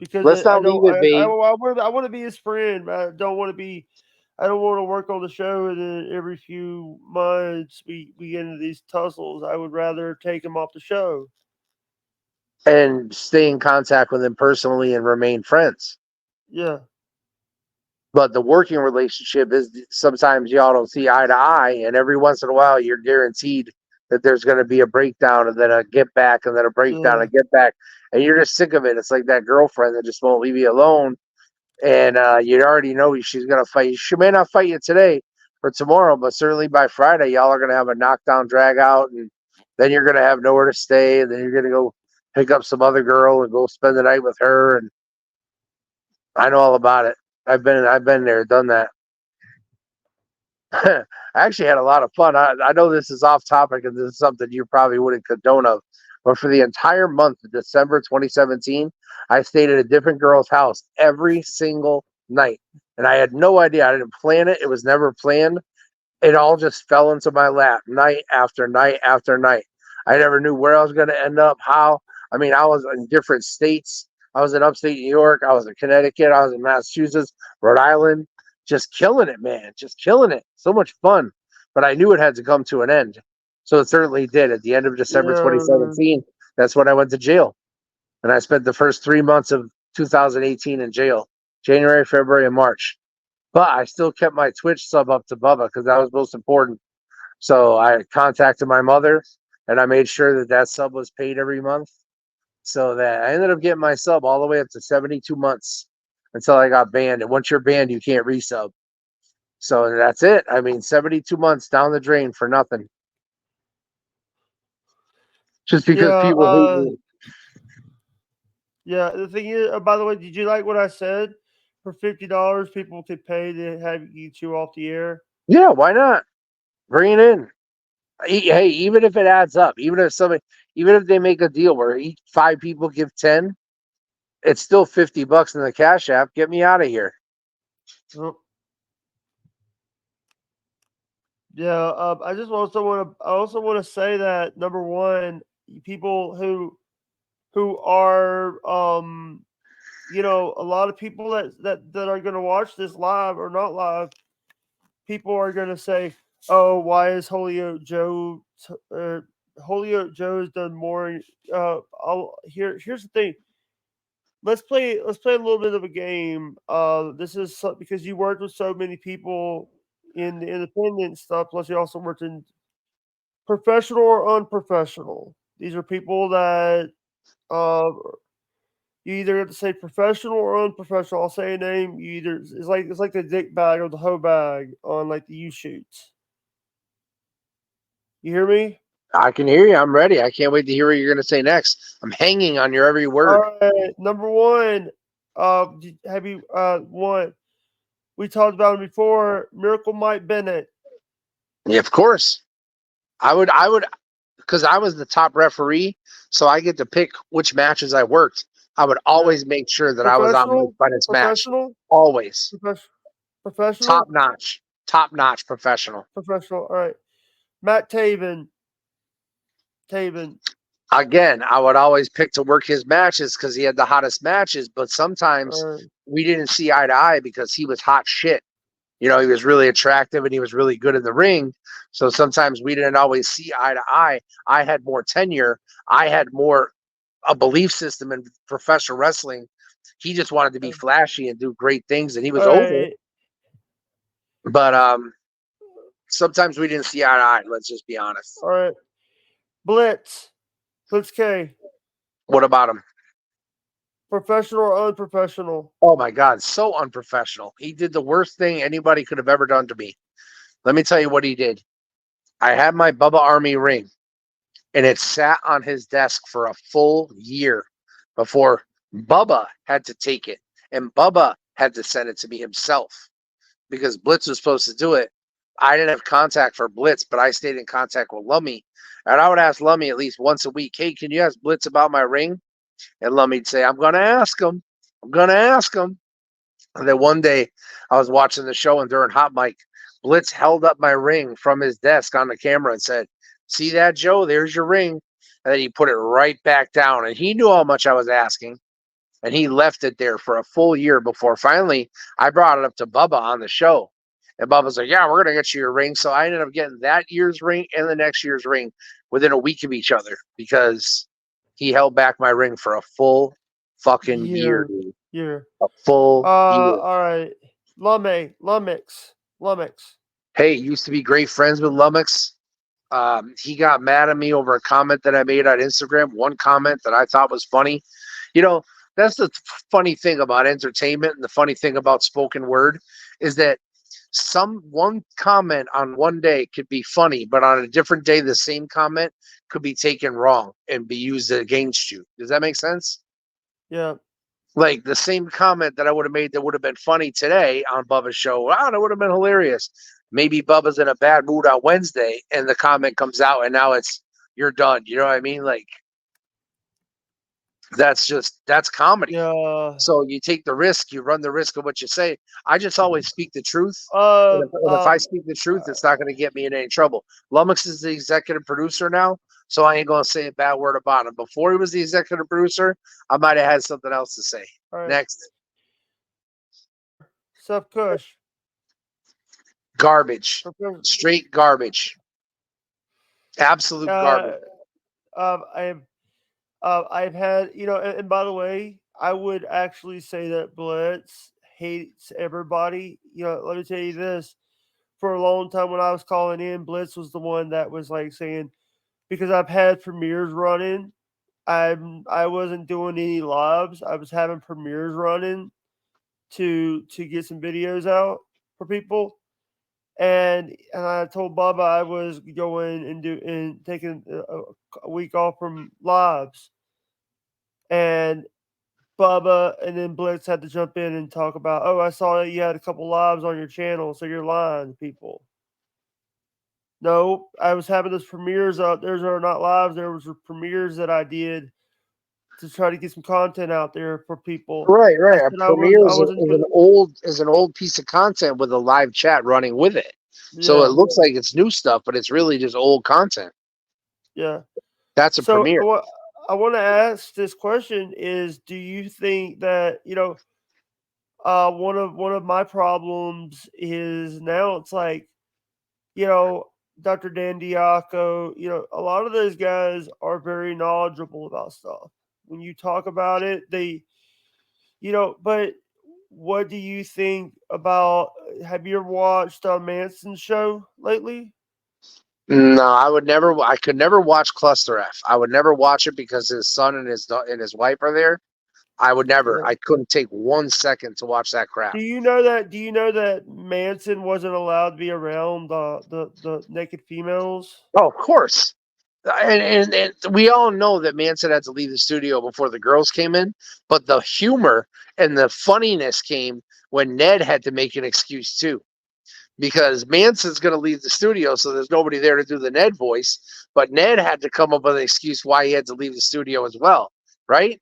because Let's I not leave don't, it vague. I want to be his friend, but I don't want to work on the show and then every few months we get into these tussles. I would rather take him off the show. And stay in contact with him personally and remain friends. Yeah. But the working relationship is sometimes y'all don't see eye to eye, and every once in a while you're guaranteed that there's going to be a breakdown and then a get back and then a breakdown Yeah. and get back, and you're just sick of it. It's like that girlfriend that just won't leave you alone, and you already know she's going to fight. She may not fight you today or tomorrow, but certainly by Friday y'all are going to have a knockdown, drag out, and then you're going to have nowhere to stay, and then you're going to go pick up some other girl and go spend the night with her. And I know all about it. I've been there, done that. I actually had a lot of fun. I know this is off topic and this is something you probably wouldn't condone of, but for the entire month of December 2017, I stayed at a different girl's house every single night. And I had no idea. I didn't plan it. It was never planned. It all just fell into my lap night after night after night. I never knew where I was going to end up, how. I mean, I was in different states. I was in upstate New York. I was in Connecticut. I was in Massachusetts, Rhode Island. Just killing it, man. Just killing it. So much fun. But I knew it had to come to an end. So it certainly did. At the end of December 2017, that's when I went to jail. And I spent the first 3 months of 2018 in jail. January, February, and March. But I still kept my Twitch sub up to Bubba because that was most important. So I contacted my mother and I made sure that that sub was paid every month. So that I ended up getting my sub all the way up to 72 months until I got banned. And once you're banned, you can't resub. So that's it. I mean, 72 months down the drain for nothing. Just because people hate me. Yeah, the thing is, by the way, did you like what I said? For $50, people could pay to have you get you off the air. Yeah, why not? Bring it in. Hey, even if it adds up, even if they make a deal where each 5 people give 10, it's still $50 in the Cash App. Get me out of here. Oh. Yeah, I also want to say that number one, people who are a lot of people that are going to watch this live or not live, people are going to say, "Oh, why is Holyoke Joe Holyoke Joe's done more?" Here's the thing. Let's play a little bit of a game. This is because you worked with so many people in the independent stuff. Plus, you also worked in professional or unprofessional. These are people that you either have to say professional or unprofessional. I'll say a name. It's like the dick bag or the hoe bag on like the U shoots. You hear me? I can hear you. I'm ready. I can't wait to hear what you're going to say next. I'm hanging on your every word. All right, number one. Have you one? We talked about him before. Miracle Mike Bennett. Yeah, of course. I would, because I was the top referee, so I get to pick which matches I worked. I would always make sure that I was on Mike Bennett's match. Professional. Always. Professional. Top notch professional. Professional. All right. Matt Taven. Again, I would always pick to work his matches because he had the hottest matches, but sometimes we didn't see eye to eye because he was hot shit. You know, he was really attractive and he was really good in the ring. So sometimes we didn't always see eye to eye. I had more tenure. I had more a belief system in professional wrestling. He just wanted to be flashy and do great things, and he was over. But sometimes we didn't see eye to eye. Let's just be honest. All right. Blitz K. What about him? Professional or unprofessional? Oh my God, so unprofessional. He did the worst thing anybody could have ever done to me. Let me tell you what he did. I had my Bubba Army ring, and it sat on his desk for a full year before Bubba had to take it, and Bubba had to send it to me himself because Blitz was supposed to do it. I didn't have contact for Blitz, but I stayed in contact with Lummy. And I would ask Lummy at least once a week, "Hey, can you ask Blitz about my ring?" And Lummy'd say, I'm going to ask him. And then one day I was watching the show, and during hot mic, Blitz held up my ring from his desk on the camera and said, "See that, Joe? There's your ring." And then he put it right back down. And he knew how much I was asking. And he left it there for a full year before finally I brought it up to Bubba on the show. And Bubba's like, "Yeah, we're going to get you your ring." So I ended up getting that year's ring and the next year's ring within a week of each other because he held back my ring for a full fucking year, dude. Year. A full year. All right. Lumix. Hey, used to be great friends with Lumix. He got mad at me over a comment that I made on Instagram. One comment that I thought was funny. You know, that's the funny thing about entertainment, and the funny thing about spoken word is that one comment on one day could be funny, but on a different day, the same comment could be taken wrong and be used against you. Does that make sense? Yeah. Like the same comment that I would have made that would have been funny today on Bubba's show. Wow, that would have been hilarious. Maybe Bubba's in a bad mood on Wednesday and the comment comes out and now it's, "You're done." You know what I mean? Like, that's comedy. Yeah. So you take the risk, you run the risk of what you say. I just always speak the truth. And if I speak the truth, it's not going to get me in any trouble. Lumix is the executive producer now, so I ain't going to say a bad word about him. Before he was the executive producer, I might have had something else to say. All right. Next. Seth Kush. Garbage. Straight garbage. Absolute garbage. I've had, and by the way, I would actually say that Blitz hates everybody. Let me tell you this. For a long time when I was calling in, Blitz was the one that was like saying, because I've had premieres running, I wasn't doing any lives. I was having premieres running to get some videos out for people. And I told Bubba I was going and taking a week off from lives. And Bubba and then Blitz had to jump in and talk about, "Oh, I saw that you had a couple lives on your channel, so you're lying to people." No, I was having those premieres out. Those are not lives. There was premieres that I did to try to get some content out there for people. Right. A said premiere wasn't is an old piece of content with a live chat running with it. So Yeah. it looks like it's new stuff, but it's really just old content. Yeah. That's a premiere. What I want to ask this question is, do you think that, one of my problems is now it's like, Dr. Dan Diaco, a lot of those guys are very knowledgeable about stuff. When you talk about it, they, but what do you think about, have you ever watched Manson's show lately? No, I could never watch Cluster F. I would never watch it because his son and his wife are there. I would never. Yeah. I couldn't take 1 second to watch that crap. Do you know that Manson wasn't allowed to be around the naked females? Oh, of course. And we all know that Manson had to leave the studio before the girls came in, but the humor and the funniness came when Ned had to make an excuse too. Because Manson's going to leave the studio, so there's nobody there to do the Ned voice. But Ned had to come up with an excuse why he had to leave the studio as well, right?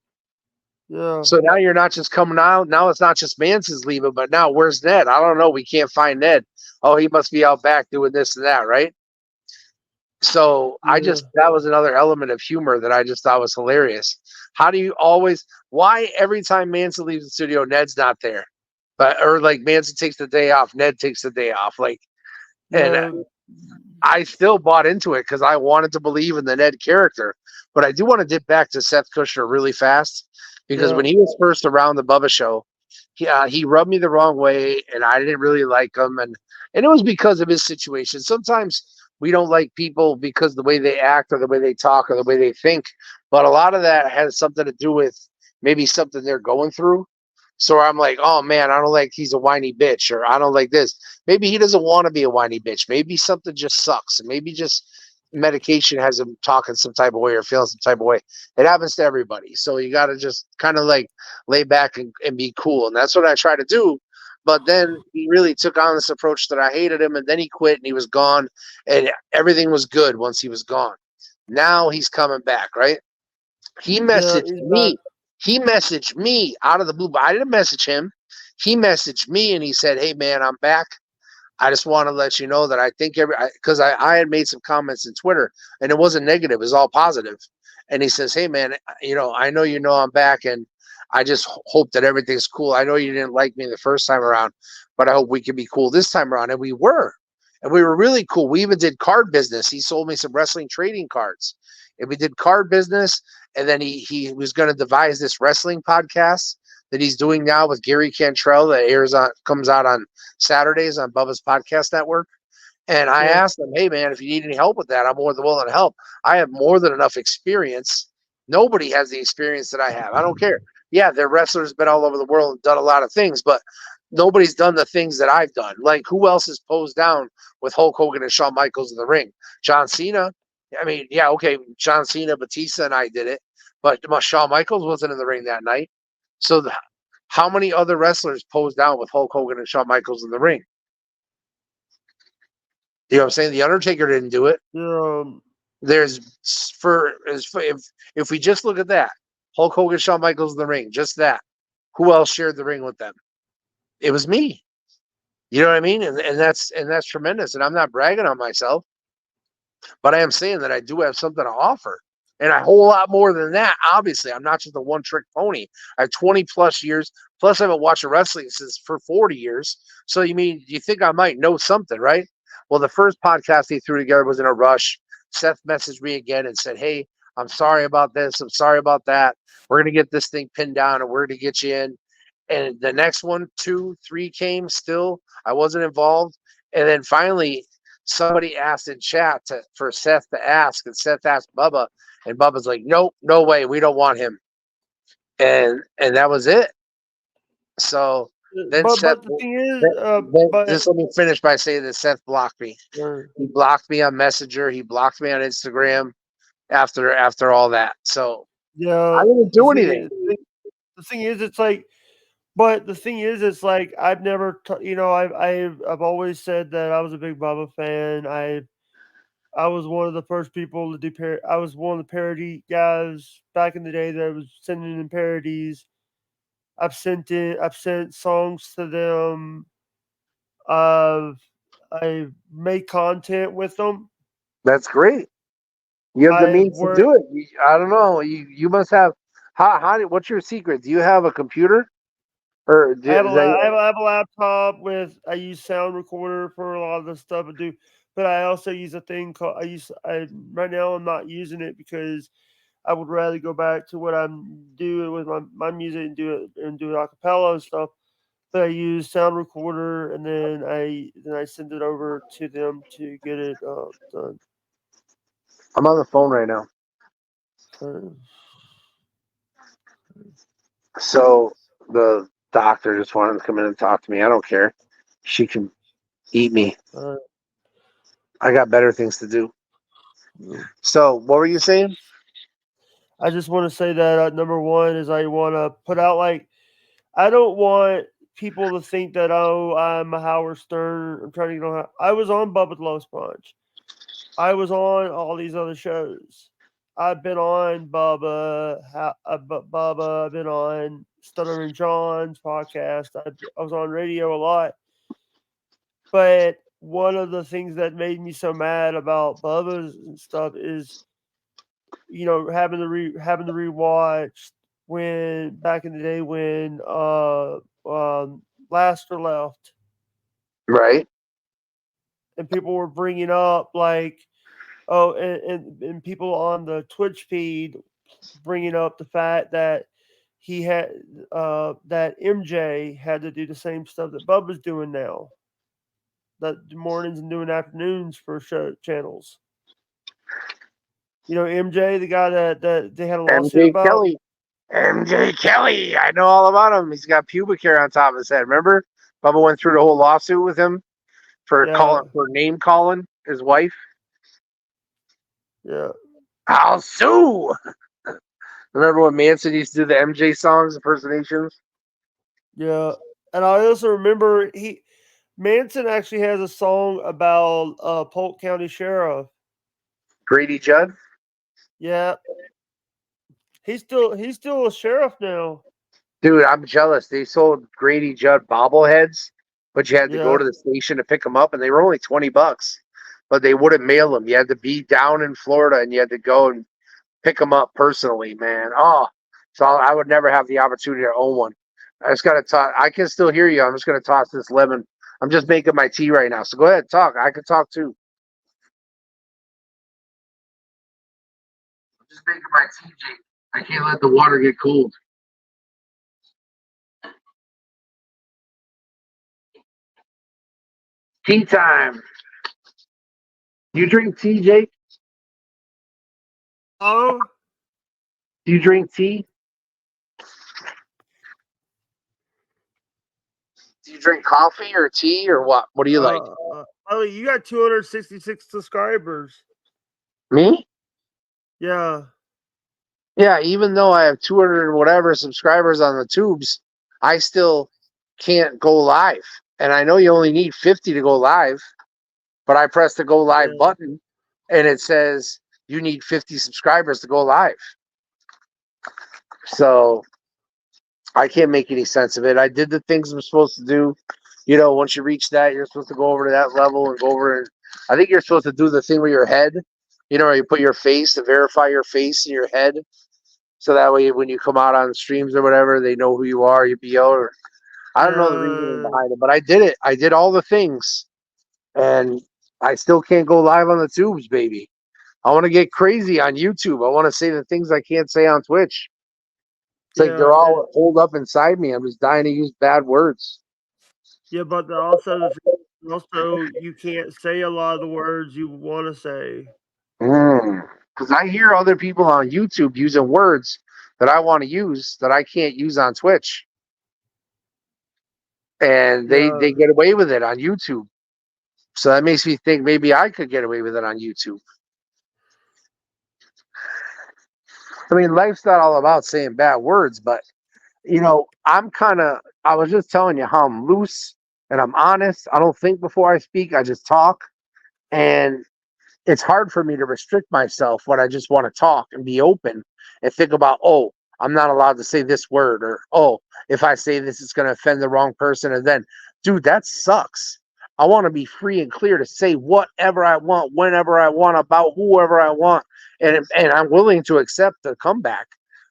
Yeah. So now you're not just coming out. Now it's not just Manson's leaving, but now where's Ned? I don't know. We can't find Ned. Oh, he must be out back doing this and that, right? So that was another element of humor that I just thought was hilarious. How do you why every time Manson leaves the studio, Ned's not there? Or like Manson takes the day off, Ned takes the day off. And I still bought into it because I wanted to believe in the Ned character. But I do want to dip back to Seth Kushner really fast because when he was first around the Bubba show, he rubbed me the wrong way and I didn't really like him. And it was because of his situation. Sometimes we don't like people because the way they act or the way they talk or the way they think. But a lot of that has something to do with maybe something they're going through. So I'm like, oh man, I don't like he's a whiny bitch, or I don't like this. Maybe he doesn't want to be a whiny bitch. Maybe something just sucks. And maybe just medication has him talking some type of way or feeling some type of way. It happens to everybody. So you got to just kind of like lay back and be cool. And that's what I try to do. But then he really took on this approach that I hated him. And then he quit and he was gone. And everything was good once he was gone. Now he's coming back, right? He messaged me. He messaged me out of the blue, but I didn't message him. he messaged me and he said, "Hey man, I'm back. I just want to let you know that I think because I had made some comments in Twitter and it wasn't negative, it was all positive." And he says, "Hey man, I know I'm back, and I just hope that everything's cool. I know you didn't like me the first time around, but I hope we can be cool this time around." And we were really cool. We even did card business. He sold me some wrestling trading cards, and we did card business. And then he was going to devise this wrestling podcast that he's doing now with Gary Cantrell that comes out on Saturdays on Bubba's Podcast Network. And I asked him, "Hey man, if you need any help with that, I'm more than willing to help. I have more than enough experience. Nobody has the experience that I have. I don't care. Yeah, they're wrestlers, been all over the world and done a lot of things, but nobody's done the things that I've done. Like, who else is posed down with Hulk Hogan and Shawn Michaels in the ring? John Cena. I mean, yeah, okay, John Cena, Batista, and I did it, but Shawn Michaels wasn't in the ring that night. So how many other wrestlers posed down with Hulk Hogan and Shawn Michaels in the ring? You know what I'm saying? The Undertaker didn't do it. If we just look at that, Hulk Hogan, Shawn Michaels in the ring, just that. Who else shared the ring with them? It was me. You know what I mean? And that's tremendous. And I'm not bragging on myself, but I am saying that I do have something to offer. And a whole lot more than that. Obviously, I'm not just a one-trick pony. I have 20 plus years. Plus, I haven't watched wrestling for 40 years. So you think I might know something, right? Well, the first podcast he threw together was in a rush. Seth messaged me again and said, "Hey, I'm sorry about this. I'm sorry about that. We're going to get this thing pinned down and we're going to get you in." And the next one, 2, 3 came still. I wasn't involved. And then finally, somebody asked in chat for Seth to ask, and Seth asked Bubba, and Bubba's like, "Nope, no way. We don't want him." And that was it. So then but the thing is, just let me finish by saying that Seth blocked me. He blocked me on Messenger. He blocked me on Instagram after all that. So yeah, I didn't do anything. The thing is, it's like, but the thing is, it's like I've never, I've always said that I was a big Bubba fan. I was one of the first people to do I was one of the parody guys back in the day that was sending in parodies. I've sent songs to them. I've made content with them. That's great. You have the means to do it. I don't know. You must have. What's your secret? Do you have a computer? Or I have a laptop I use sound recorder for a lot of the stuff I do, but I also use a thing called right now I'm not using it because I would rather go back to what I'm doing with my music and do it a cappella and stuff. But I use sound recorder and then I send it over to them to get it done. I'm on the phone right now. So the doctor just wanted to come in and talk to me. I don't care. She can eat me. I got better things to do. So what were you saying? I just want to say that number one is I want to put out I don't want people to think that I'm a Howard Stern. I'm trying to get on. I was on Bubba's Low Sponge. I was on all these other shows. I've been on Bubba. I've been on Stuttering John's podcast. I was on radio a lot. But one of the things that made me so mad about Bubba's and stuff is, having to rewatch when back in the day when Laster left, right? And people were bringing up and people on the Twitch feed bringing up the fact that he had that MJ had to do the same stuff that Bubba's doing now. That mornings and doing afternoons for show channels. MJ, the guy that they had a lawsuit about. MJ Kelly. I know all about him. He's got pubic hair on top of his head. Remember? Bubba went through the whole lawsuit with him for name calling his wife. Yeah. I'll sue. Remember when Manson used to do the MJ songs, impersonations? Yeah. And I also remember Manson actually has a song about Polk County Sheriff. Grady Judd? Yeah. He's still a sheriff now. Dude, I'm jealous. They sold Grady Judd bobbleheads, but you had to go Yeah. to the station to pick them up, and they were only $20. But they wouldn't mail them. You had to be down in Florida, and you had to go and pick them up personally, man. Oh, so I would never have the opportunity to own one. I just gotta talk. I can still hear you. I'm just gonna toss this lemon. I'm just making my tea right now. So go ahead, talk. I can talk too. I'm just making my tea, Jake. I can't let the water get cold. Tea time. You drink tea, Jake? Oh, Do you drink tea? Do you drink coffee or tea or what? What do you like? oh, you got 266 subscribers. Me? Yeah. Yeah, even though I have 200 and whatever subscribers on the tubes, I still can't go live. And I know you only need 50 to go live, but I press the go live Yeah. button and it says you need 50 subscribers to go live. So I can't make any sense of it. I did the things I'm supposed to do. You know, once you reach that, you're supposed to go over to that level and go over. And I think you're supposed to do the thing with your head, you know, where you put your face to verify your face in your head. So that way, when you come out on streams or whatever, they know who you are, you BO. Or I don't know the reasoning behind it, but I did it. I did all the things, and I still can't go live on the tubes, baby. I want to get crazy on YouTube. I want to say the things I can't say on Twitch. It's like they're Yeah, all holed up inside me. I'm just dying to use bad words. yeah, but also you can't say a lot of the words you want to say. Because I hear other people on YouTube using words that I want to use that I can't use on Twitch. And they Yeah. get away with it on YouTube. So that makes me think maybe I could get away with it on YouTube. I mean, life's not all about saying bad words, but you know, I was just telling you how I'm loose and I'm honest. I don't think before I speak, I just talk. And it's hard for me to restrict myself when I just want to talk and be open and think about, oh, I'm not allowed to say this word, or oh, if I say this, it's going to offend the wrong person. And then, dude, that sucks. I want to be free and clear to say whatever I want, whenever I want, about whoever I want. And I'm willing to accept the comeback.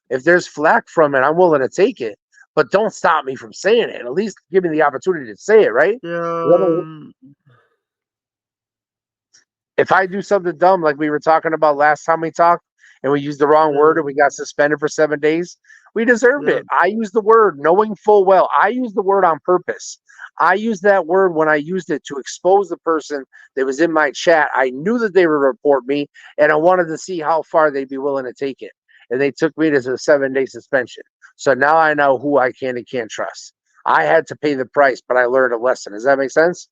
If there's flack from it, I'm willing to take it. But don't stop me from saying it. At least give me the opportunity to say it, right? Yeah. If I do something dumb like we were talking about last time we talked and we used the wrong word and we got suspended for 7 days, we deserved Yeah. it. I used the word knowing full well. I used the word on purpose. I used that word when I used it to expose the person that was in my chat. I knew that they would report me and I wanted to see how far they'd be willing to take it. And they took me to a 7-day suspension. So now I know who I can and can't trust. I had to pay the price, but I learned a lesson. Does that make sense?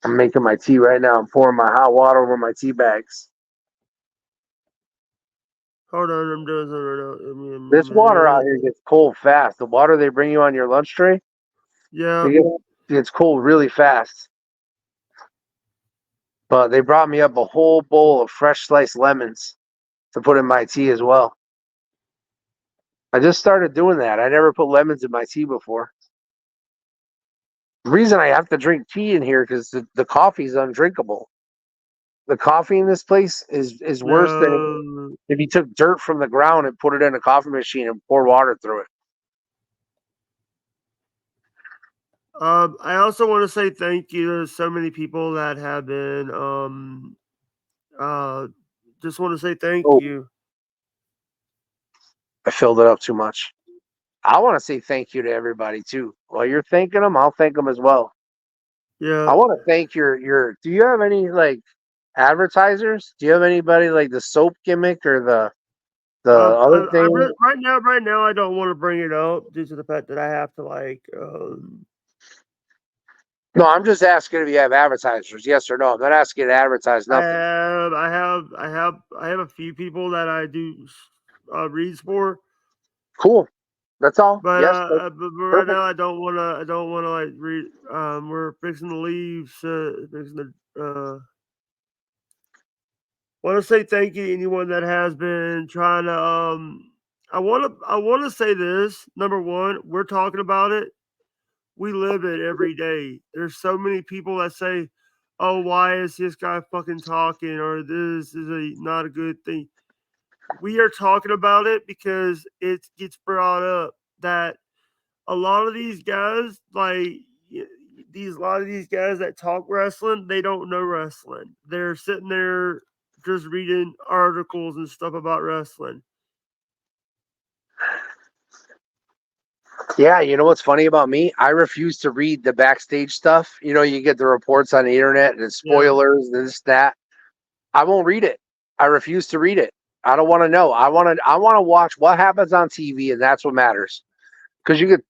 I'm making my tea right now. I'm pouring my hot water over my tea bags. Hold on, I'm doing something right now. This water out here gets cold fast. The water they bring you on your lunch tray, Yeah. it gets cold really fast. But they brought me up a whole bowl of fresh sliced lemons to put in my tea as well. I just started doing that. I never put lemons in my tea before. The reason I have to drink tea in here because the coffee is undrinkable. The coffee in this place is worse than if you took dirt from the ground and put it in a coffee machine and pour water through it. I also want to say thank you to so many people that have been just want to say thank you. I filled it up too much. I want to say thank you to everybody too. While you're thanking them, I'll thank them as well. Yeah. I want to thank your do you have any like advertisers? Do you have anybody like the soap gimmick or the other thing? Right now, I don't want to bring it up due to the fact that I have to No, I'm just asking if you have advertisers. Yes or no. I'm not asking you to advertise nothing. I have a few people that I do reads for. Cool. That's all. But yes. But right now I don't wanna like read. We're fixing to leave. want to say thank you to anyone that has been trying to. I want to say this. Number one, we're talking about it. We live it every day. There's so many people that say, "Oh, why is this guy fucking talking?" or "This is not a good thing." We are talking about it because it gets brought up that a lot of these guys, like a lot of these guys that talk wrestling, they don't know wrestling. They're sitting there just reading articles and stuff about wrestling. Yeah, you know what's funny about me? I refuse to read the backstage stuff. You know, you get the reports on the internet and spoilers, this, that. I won't read it. I refuse to read it. I don't want to know. I want to watch what happens on TV, and that's what matters. Because you could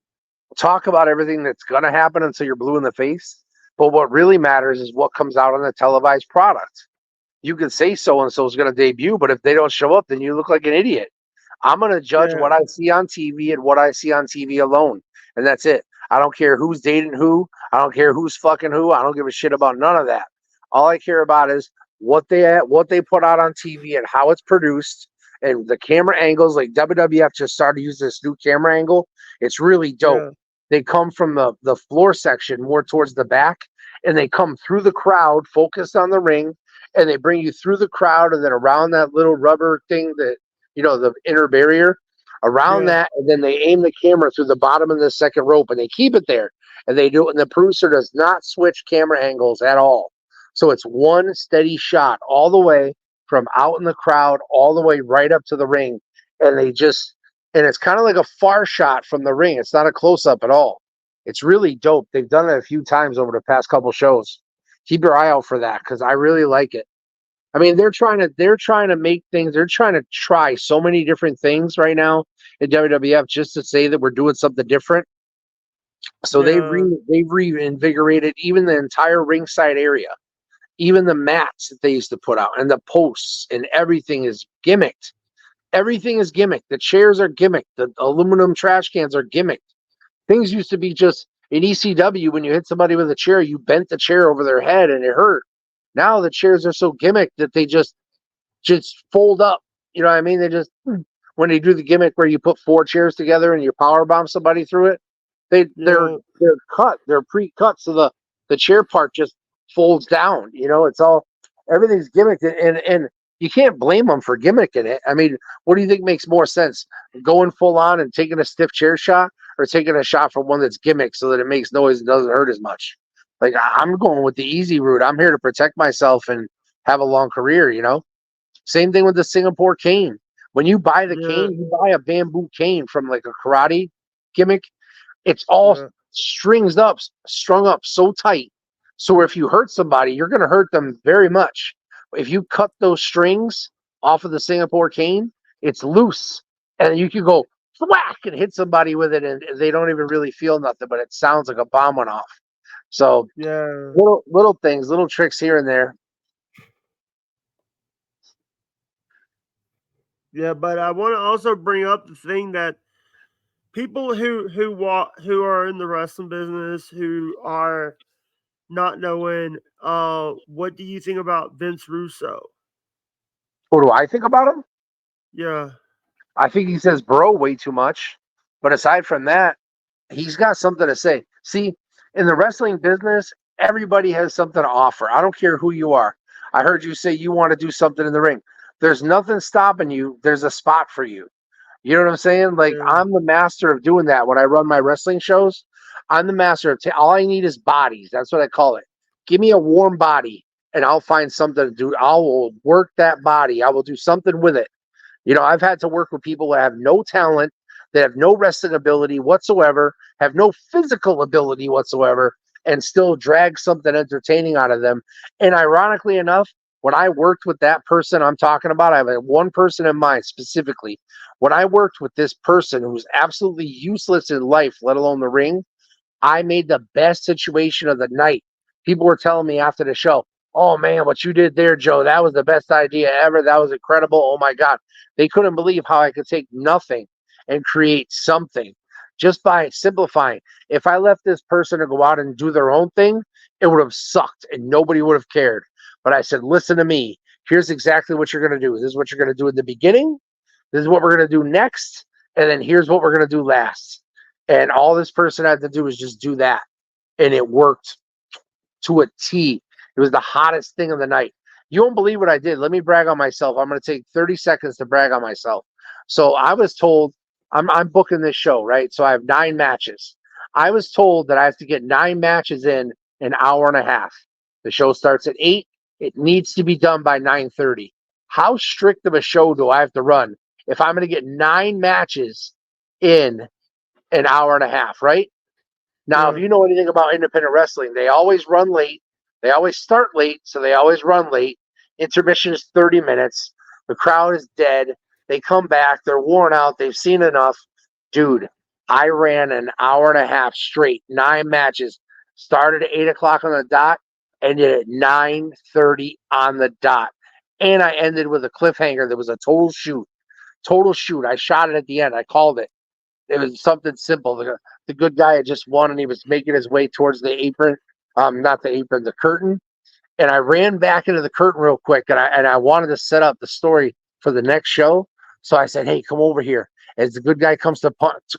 talk about everything that's gonna happen until you're blue in the face, but what really matters is what comes out on the televised product. You can say so and so is gonna debut, but if they don't show up, then you look like an idiot. I'm going to judge Yeah. what I see on TV and what I see on TV alone. And that's it. I don't care who's dating who. I don't care who's fucking who. I don't give a shit about none of that. All I care about is what they put out on TV and how it's produced and the camera angles. Like WWF just started to use this new camera angle. It's really dope. Yeah. They come from the floor section more towards the back, and they come through the crowd, focused on the ring, and they bring you through the crowd and then around that little rubber thing that, you know, the inner barrier around Yeah. that, and then they aim the camera through the bottom of the second rope, and they keep it there, and they do it, and the producer does not switch camera angles at all. So it's one steady shot all the way from out in the crowd all the way right up to the ring, and it's kind of like a far shot from the ring. It's not a close-up at all. It's really dope. They've done it a few times over the past couple shows. Keep your eye out for that, because I really like it. I mean, they're trying to make things. They're trying to try so many different things right now in WWF just to say that we're doing something different. So Yeah. they've reinvigorated even the entire ringside area, even the mats that they used to put out, and the posts, and everything is gimmicked. Everything is gimmicked. The chairs are gimmicked. The aluminum trash cans are gimmicked. Things used to be just in ECW, when you hit somebody with a chair, you bent the chair over their head and it hurt. Now the chairs are so gimmicked that they just fold up. You know what I mean? They just, when they do the gimmick where you put 4 chairs together and you power bomb somebody through it, they're cut. They're pre-cut, so the chair part just folds down. You know, it's all, everything's gimmicked, and you can't blame them for gimmicking it. I mean, what do you think makes more sense? Going full on and taking a stiff chair shot, or taking a shot from one that's gimmicked so that it makes noise and doesn't hurt as much? Like, I'm going with the easy route. I'm here to protect myself and have a long career, you know? Same thing with the Singapore cane. When you buy the cane, you buy a bamboo cane from like a karate gimmick. It's all strung up so tight. So if you hurt somebody, you're going to hurt them very much. If you cut those strings off of the Singapore cane, it's loose. And you can go whack and hit somebody with it, and they don't even really feel nothing, but it sounds like a bomb went off. So Yeah. little things, little tricks here and there. Yeah, but I want to also bring up the thing that people who are in the wrestling business who are not knowing, what do you think about Vince Russo? What do I think about him? Yeah. I think he says bro way too much. But aside from that, he's got something to say. See, in the wrestling business, everybody has something to offer. I don't care who you are. I heard you say you want to do something in the ring. There's nothing stopping you. There's a spot for you. You know what I'm saying? Like, Yeah. I'm the master of doing that when I run my wrestling shows. I'm the master of all I need is bodies. That's what I call it. Give me a warm body, and I'll find something to do. I will work that body. I will do something with it. You know, I've had to work with people that have no talent, that have no wrestling ability whatsoever, have no physical ability whatsoever, and still drag something entertaining out of them. And ironically enough, when I worked with that person I'm talking about, I have one person in mind specifically. When I worked with this person who's absolutely useless in life, let alone the ring, I made the best situation of the night. People were telling me after the show, "Oh man, what you did there, Joe, that was the best idea ever. That was incredible. Oh my God." They couldn't believe how I could take nothing and create something just by simplifying. If I left this person to go out and do their own thing, it would have sucked and nobody would have cared. But I said, listen to me. Here's exactly what you're going to do. This is what you're going to do in the beginning. This is what we're going to do next. And then here's what we're going to do last. And all this person had to do was just do that. And it worked to a T. It was the hottest thing of the night. You won't believe what I did. Let me brag on myself. I'm going to take 30 seconds to brag on myself. So I was told I'm booking this show, right? So I have 9 matches. I was told that I have to get 9 matches in an hour and a half. The show starts at 8. It needs to be done by 9:30. How strict of a show do I have to run if I'm going to get 9 matches in an hour and a half, right? Now, if you know anything about independent wrestling, they always run late. They always start late, so they always run late. Intermission is 30 minutes. The crowd is dead. They come back. They're worn out. They've seen enough. Dude, I ran an hour and a half straight, 9 matches. Started at 8 o'clock on the dot, ended at 9:30 on the dot. And I ended with a cliffhanger that was a total shoot. Total shoot. I shot it at the end. I called it. It was something simple. The good guy had just won, and he was making his way towards the apron. Not the apron, the curtain. And I ran back into the curtain real quick, and I wanted to set up the story for the next show. So I said, "Hey, come over here." As the good guy comes to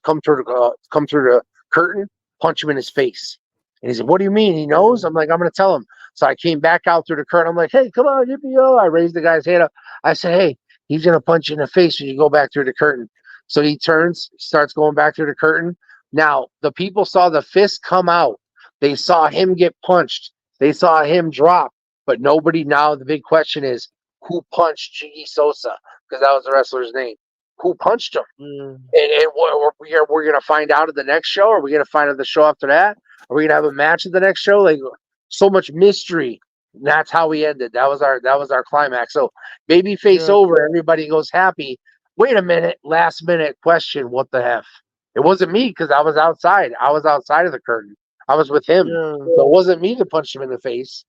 come through the curtain, punch him in his face. And he said, "What do you mean? He knows?" I'm like, "I'm going to tell him." So I came back out through the curtain. I'm like, "Hey, come on, yippee-yo." I raised the guy's hand up. I said, "Hey, he's going to punch you in the face when you go back through the curtain." So he turns, starts going back through the curtain. Now, the people saw the fist come out. They saw him get punched. They saw him drop. But nobody now, the big question is, who punched Chigi Sosa? Because that was the wrestler's name. Who punched him? And we're going to find out at the next show? Are we going to find out the show after that? Are we going to have a match at the next show? Like, so much mystery. And that's how we ended. That was our climax. So babyface over, everybody goes happy. Wait a minute, last minute question, what the F? It wasn't me because I was outside. I was outside of the curtain. I was with him. So it wasn't me that punched him in the face.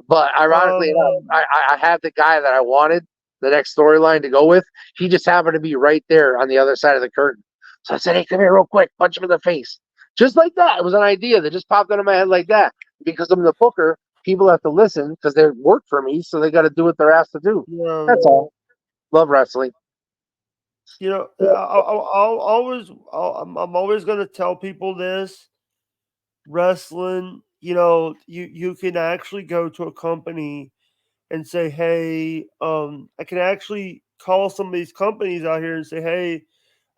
But ironically enough, I had the guy that I wanted, the next storyline to go with. He just happened to be right there on the other side of the curtain. So I said, "Hey, come here real quick, punch him in the face." Just like that. It was an idea that just popped into my head like that. Because I'm the booker, people have to listen because they work for me, so they got to do what they're asked to do. That's all. Love wrestling. You know, I'm always going to tell people this. Wrestling, you know, you can actually go to a company and say, "Hey, I can actually call some of these companies out here and say, hey,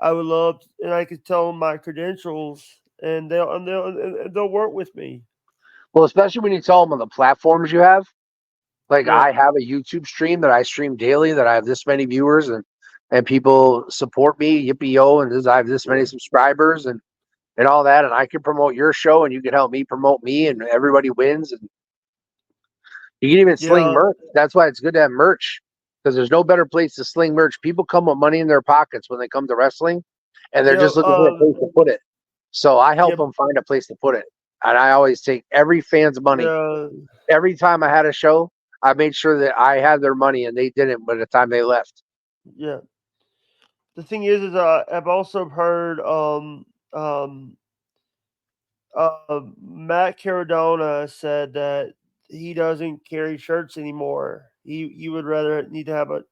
I would love," and I could tell them my credentials, and they'll work with me. Well, especially when you tell them on the platforms you have. Like, Yeah. I have a YouTube stream that I stream daily, that I have this many viewers, and people support me, yippee-yo, and I have this many subscribers and all that, and I can promote your show, and you can help me promote me, and everybody wins. And you can even sling merch. That's why it's good to have merch, because there's no better place to sling merch. People come with money in their pockets when they come to wrestling, and they're just looking for a place to put it. So I help them find a place to put it, and I always take every fan's money. Every time I had a show, I made sure that I had their money, and they didn't by the time they left. Yeah. The thing is I've also heard Matt Caradona said that he doesn't carry shirts anymore. He would rather need to have an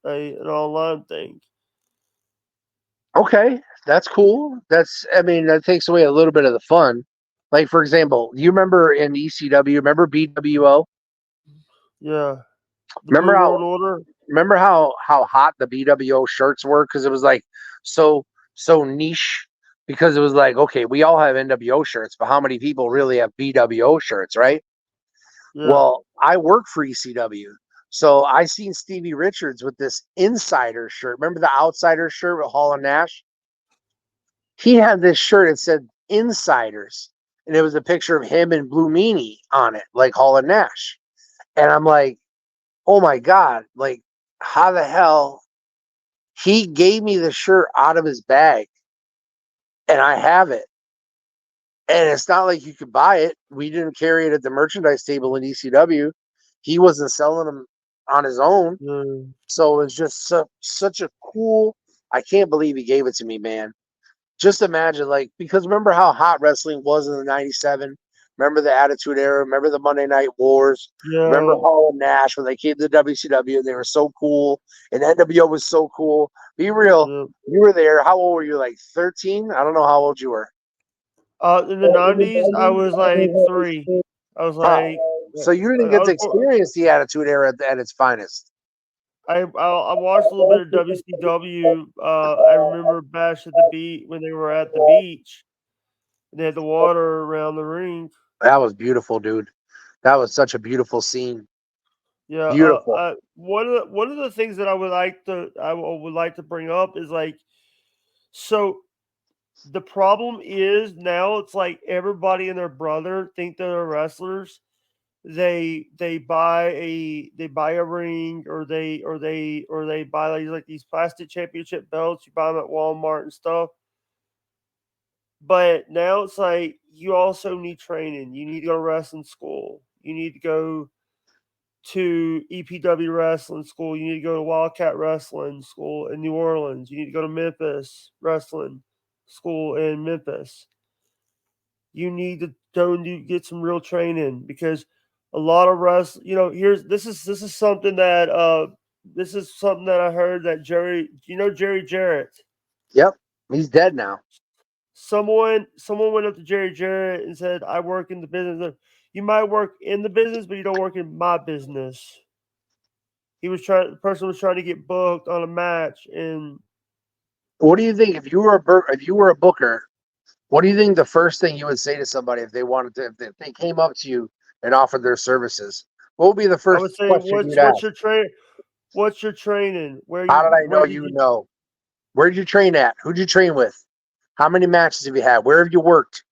online thing. Okay, that's cool. That takes away a little bit of the fun. Like, for example, you remember in ECW, remember BWO? Yeah. Remember how hot the BWO shirts were? Because it was like so niche. Because it was like, okay, we all have NWO shirts, but how many people really have BWO shirts, right? Yeah. Well, I work for ECW. So I seen Stevie Richards with this insider shirt. Remember the outsider shirt with Hall and Nash? He had this shirt that said Insiders. And it was a picture of him and Blue Meanie on it, like Hall and Nash. And I'm like, oh my God, like, how the hell? He gave me the shirt out of his bag, and I have it. And it's not like you could buy it. We didn't carry it at the merchandise table in ECW. He wasn't selling them on his own. So it's just such a cool, I can't believe he gave it to me, man. Just imagine, like, because remember how hot wrestling was in the 97? Remember the Attitude Era? Remember the Monday Night Wars? Yeah. Remember Hall and Nash when they came to WCW? They were so cool, and NWO was so cool. Be real, Yeah. you were there. How old were you? Like 13? I don't know how old you were. In the 90s, I was like 3. I was like, So you didn't I get to was- experience the Attitude Era at its finest. I watched a little bit of WCW. I remember Bash at the Beach when they were at the beach. And they had the water around the ring. That was beautiful, dude. That was such a beautiful scene. Yeah. Beautiful. One of the things that I would like to bring up is like, so the problem is now it's like everybody and their brother think they're wrestlers. They buy a ring, or they buy like these plastic championship belts. You buy them at Walmart and stuff. But now it's like you also need training. You need to go to wrestling school. You need to go to EPW wrestling school. You need to go to Wildcat wrestling school in New Orleans. You need to go to Memphis wrestling school in Memphis. You need to go and get some real training, because a lot of this is something that I heard that Jerry Jarrett. Yep. He's dead now. Someone went up to Jerry Jarrett and said, "I work in the business. You might work in the business, but you don't work in my business." The person was trying to get booked on a match, and What do you think if you were a booker? What do you think the first thing you would say to somebody if they came up to you and offered their services? What would be the I first would say, question you'd ask? What's your training? How did I know you know? Where did you train at? Who'd you train with? How many matches have you had? Where have you worked?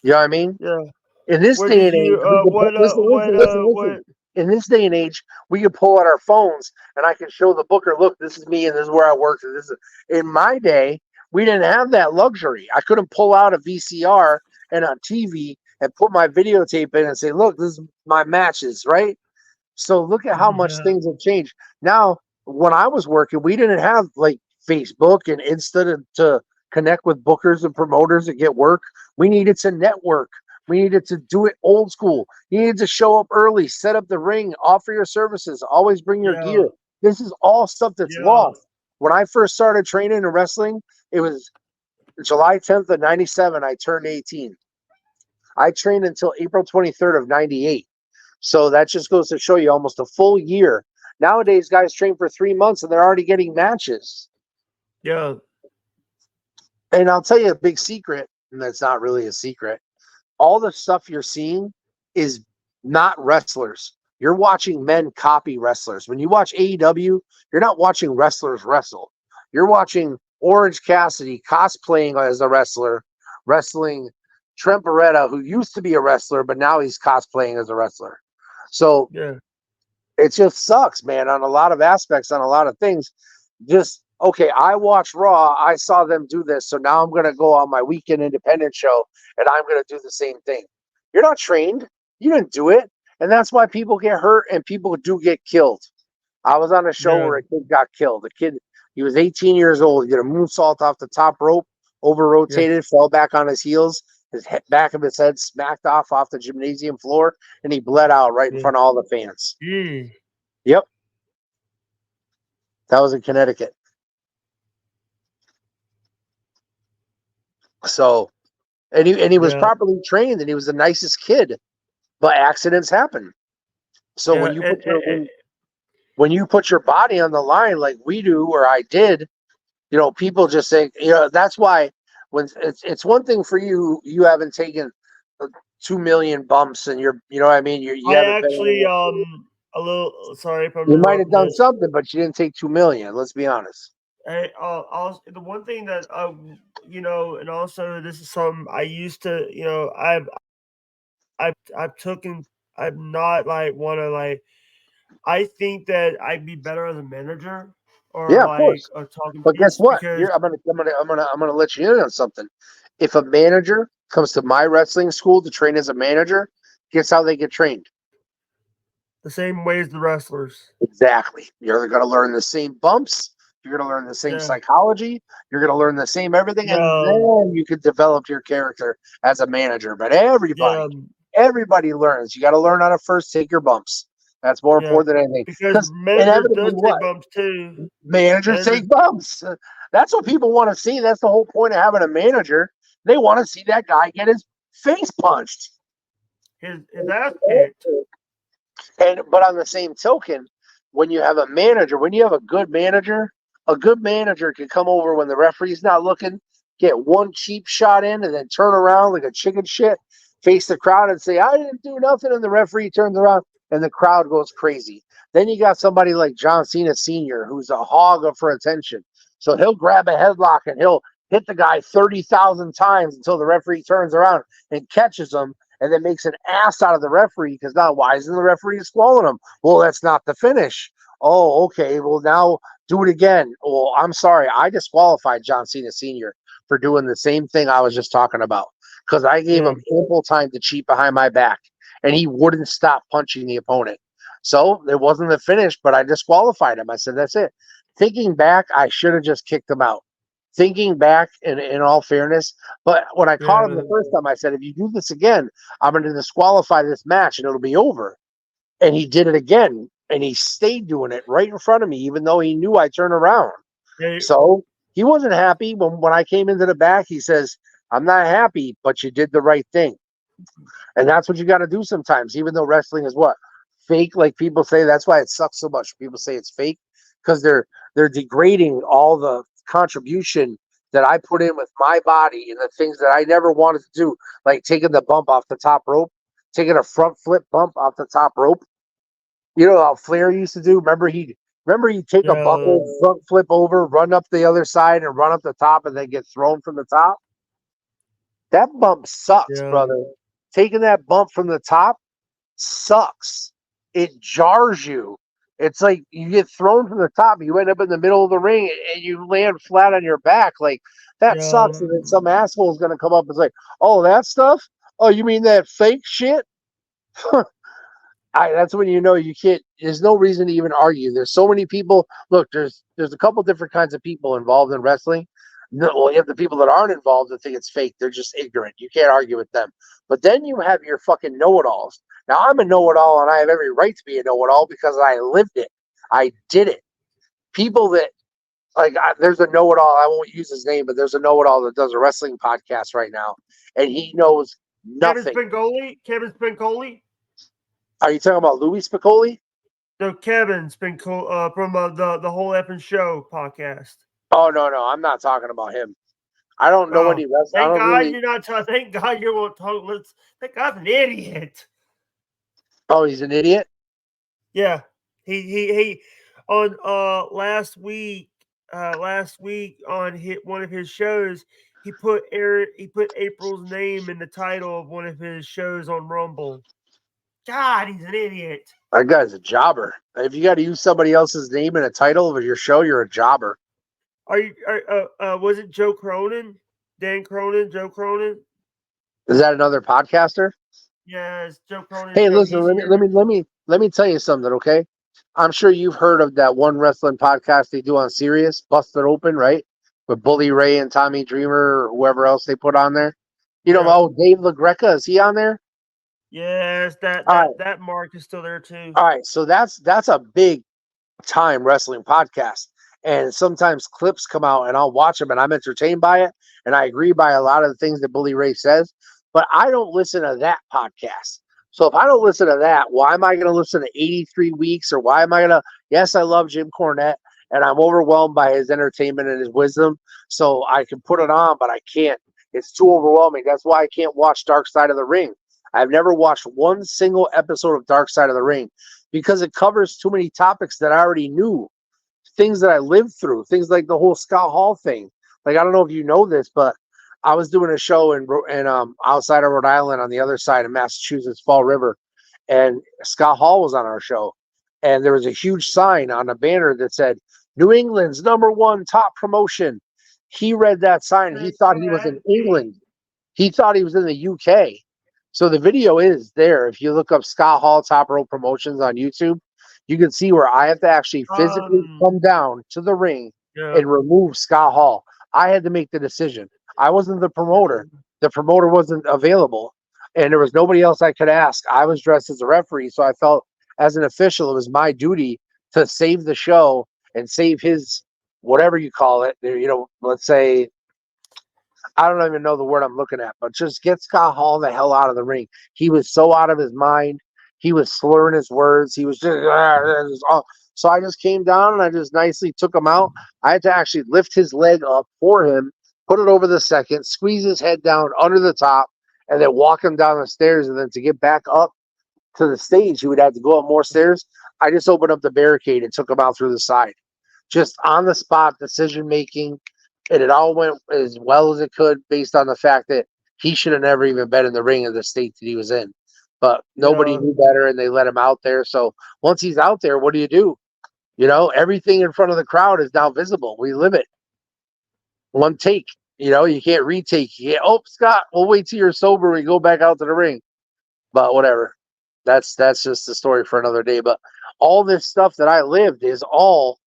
You know what I mean? Yeah. In this Where day did and age, you? in this day and age, we can pull out our phones and I can show the booker, look, this is me and this is where I worked. And this is in my day, we didn't have that luxury. I couldn't pull out a VCR and a TV and put my videotape in and say, look, this is my matches, right? So look at how much things have changed. Now, when I was working, we didn't have like Facebook and Insta to connect with bookers and promoters and get work. We needed to network. We needed to do it old school. You needed to show up early, set up the ring, offer your services, always bring your gear. This is all stuff that's lost. When I first started training and wrestling, it was July 10th of 97. I turned 18. I trained until April 23rd of 98. So that just goes to show you almost a full year. Nowadays, guys train for 3 months and they're already getting matches. Yeah. And I'll tell you a big secret, and that's not really a secret. All the stuff you're seeing is not wrestlers. You're watching men copy wrestlers. When you watch AEW, you're not watching wrestlers wrestle. You're watching Orange Cassidy cosplaying as a wrestler, wrestling Trent Beretta, who used to be a wrestler, but now he's cosplaying as a wrestler. So it just sucks, man, on a lot of aspects, on a lot of things. Just, okay, I watched Raw. I saw them do this. So now I'm going to go on my weekend independent show and I'm going to do the same thing. You're not trained. You didn't do it. And that's why people get hurt and people do get killed. I was on a show where a kid got killed. The kid, he was 18 years old. He did a moonsault off the top rope, over-rotated, fell back on his heels. His back of his head smacked off the gymnasium floor, and he bled out right in front of all the fans. Yep. That was in Connecticut. So, and he was properly trained, and he was the nicest kid, but accidents happen. So when you put your body on the line like we do, or I did, you know, people just say, you know, that's why when it's one thing for you haven't taken 2 million bumps and you know what I mean? You actually a little sorry if I'm you might have done something, but you didn't take 2 million. Let's be honest. Hey, also, the one thing that you know, and also this is something I used to, you know, I've taken. I'm not like want to like. I think that I'd be better as a manager, or yeah, of course. talking. But guess what? I'm gonna let you in on something. If a manager comes to my wrestling school to train as a manager, guess how they get trained? The same way as the wrestlers. Exactly. You're going to learn the same bumps. You're going to learn the same psychology. You're going to learn the same everything, and then you can develop your character as a manager. But everybody everybody learns. You got to learn how to first take your bumps. That's more Yeah. important than anything. Because managers inevitably does take what? bumps too. Managers take bumps. That's what people want to see. That's the whole point of having a manager. They want to see that guy get his face punched. His ass kicked. But on the same token, when you have a manager, when you have a good manager can come over when the referee's not looking, get one cheap shot in, and then turn around like a chicken shit, face the crowd and say, I didn't do nothing, and the referee turns around and the crowd goes crazy. Then you got somebody like John Cena Sr., who's a hog for attention. So he'll grab a headlock and he'll hit the guy 30,000 times until the referee turns around and catches him, and then makes an ass out of the referee, because now why isn't the referee swallowing him? Well, that's not the finish. Oh, okay. Well, now do it again. Well, I'm sorry. I disqualified John Cena Sr. for doing the same thing I was just talking about, because I gave him ample time to cheat behind my back, and he wouldn't stop punching the opponent. So it wasn't the finish, but I disqualified him. I said, that's it. Thinking back, I should have just kicked him out. Thinking back, in all fairness, but when I caught him the first time, I said, if you do this again, I'm going to disqualify this match and it'll be over. And he did it again, and he stayed doing it right in front of me, even though he knew I turned around. Yeah. So he wasn't happy. When I came into the back, he says, I'm not happy, but you did the right thing. And that's what you got to do sometimes, even though wrestling is what? Fake, like people say. That's why it sucks so much. People say it's fake, because they're degrading all the contribution that I put in with my body and the things that I never wanted to do, like taking the bump off the top rope, taking a front flip bump off the top rope. You know how Flair used to do? Remember he'd take a buckle, front flip over, run up the other side, and run up the top, and then get thrown from the top. That bump sucks, brother. Taking that bump from the top sucks. It jars you. It's like you get thrown from the top, you end up in the middle of the ring, and you land flat on your back. Like, that sucks. And then some asshole is going to come up and say, oh, that stuff? Oh, you mean that fake shit? That's when you know you can't. There's no reason to even argue. There's so many people. Look, there's a couple different kinds of people involved in wrestling. Well, you have the people that aren't involved that think it's fake. They're just ignorant. You can't argue with them. But then you have your fucking know-it-alls. Now, I'm a know-it-all, and I have every right to be a know-it-all because I lived it. I did it. People that, there's a know-it-all. I won't use his name, but there's a know-it-all that does a wrestling podcast right now, and he knows nothing. Kevin Spincoli? Are you talking about Louis Spiccoli? No, Kevin Spincoli from the Whole Effing Show podcast. Oh, no, I'm not talking about him. I don't know any wrestlers. Thank God you won't talk. That guy's an idiot. Oh, he's an idiot? Yeah. He on last week on one of his shows, he put April's name in the title of one of his shows on Rumble. God, he's an idiot. That guy's a jobber. If you got to use somebody else's name in a title of your show, you're a jobber. Was it Joe Cronin? Dan Cronin? Joe Cronin? Is that another podcaster? Yes, Joe Cronin. Hey, listen, let me tell you something, okay? I'm sure you've heard of that one wrestling podcast they do on Sirius, Busted Open, right? With Bully Ray and Tommy Dreamer or whoever else they put on there. You know, Dave LaGreca, is he on there? Yes, that Mark is still there too. All right, so that's a big time wrestling podcast. And sometimes clips come out and I'll watch them and I'm entertained by it. And I agree by a lot of the things that Bully Ray says, but I don't listen to that podcast. So if I don't listen to that, why am I going to listen to 83 Weeks? Or why am I going to, yes, I love Jim Cornette and I'm overwhelmed by his entertainment and his wisdom. So I can put it on, but I can't. It's too overwhelming. That's why I can't watch Dark Side of the Ring. I've never watched one single episode of Dark Side of the Ring because it covers too many topics that I already knew. Things that I lived through, things like the whole Scott Hall thing. Like, I don't know if you know this, but I was doing a show in outside of Rhode Island on the other side of Massachusetts, Fall River, and Scott Hall was on our show. And there was a huge sign on a banner that said, New England's #1 top promotion. He read that sign and he thought he was in England. He thought he was in the UK. So the video is there. If you look up Scott Hall Top Rope Promotions on YouTube, you can see where I have to actually physically come down to the ring and remove Scott Hall. I had to make the decision. I wasn't the promoter. The promoter wasn't available. and there was nobody else I could ask. I was dressed as a referee, so I felt as an official, it was my duty to save the show and save his whatever you call it. Let's say I don't even know the word I'm looking at, but just get Scott Hall the hell out of the ring. He was so out of his mind. He was slurring his words. He was just so I just came down and I just nicely took him out. I had to actually lift his leg up for him, put it over the second, squeeze his head down under the top, and then walk him down the stairs. And then to get back up to the stage, he would have to go up more stairs. I just opened up the barricade and took him out through the side. Just on the spot decision making. And it all went as well as it could based on the fact that he should have never even been in the ring in the state that he was in. But nobody knew better, and they let him out there. So once he's out there, what do? Everything in front of the crowd is now visible. We live it. One take. You can't retake. You can't, Scott, we'll wait till you're sober. We go back out to the ring. But whatever. That's just the story for another day. But all this stuff that I lived is all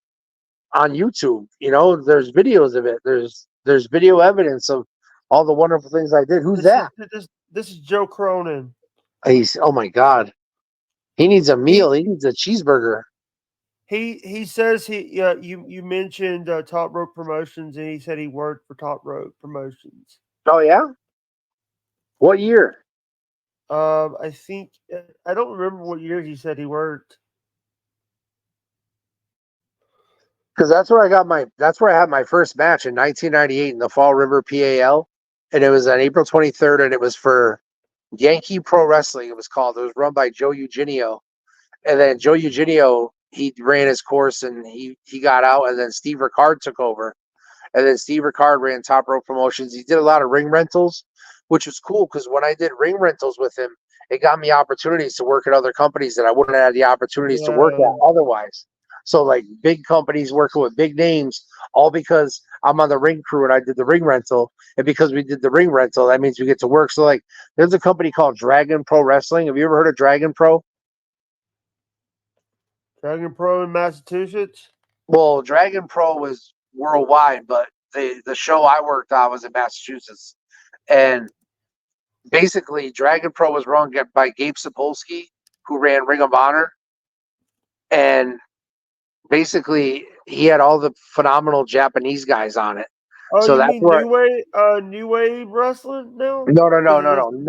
on YouTube. There's videos of it. There's video evidence of all the wonderful things I did. Who's that? This is Joe Cronin. Oh my God. He needs a meal. He needs a cheeseburger. He says you mentioned Top Rope Promotions, and he said he worked for Top Rope Promotions. Oh yeah? What year? I think I don't remember what year he said he worked. Because that's where I had my first match in 1998 in the Fall River PAL, and it was on April 23rd, and it was for Yankee Pro Wrestling. It was called. It was run by Joe Eugenio, and then Joe Eugenio, he ran his course and he got out, and then Steve Ricard took over, and then Steve Ricard ran Top Rope Promotions. He did a lot of ring rentals, which was cool because when I did ring rentals with him, it got me opportunities to work at other companies that I wouldn't have had the opportunities to work at otherwise. So like big companies working with big names, all because I'm on the ring crew and I did the ring rental. And because we did the ring rental, that means we get to work. So like there's a company called Dragon Pro Wrestling. Have you ever heard of Dragon Pro? Dragon Pro in Massachusetts? Well, Dragon Pro was worldwide, but the show I worked on was in Massachusetts. And basically Dragon Pro was run by Gabe Sapolsky, who ran Ring of Honor. And basically, he had all the phenomenal Japanese guys on it. Oh, so you that's mean where New Wave wrestling now? No.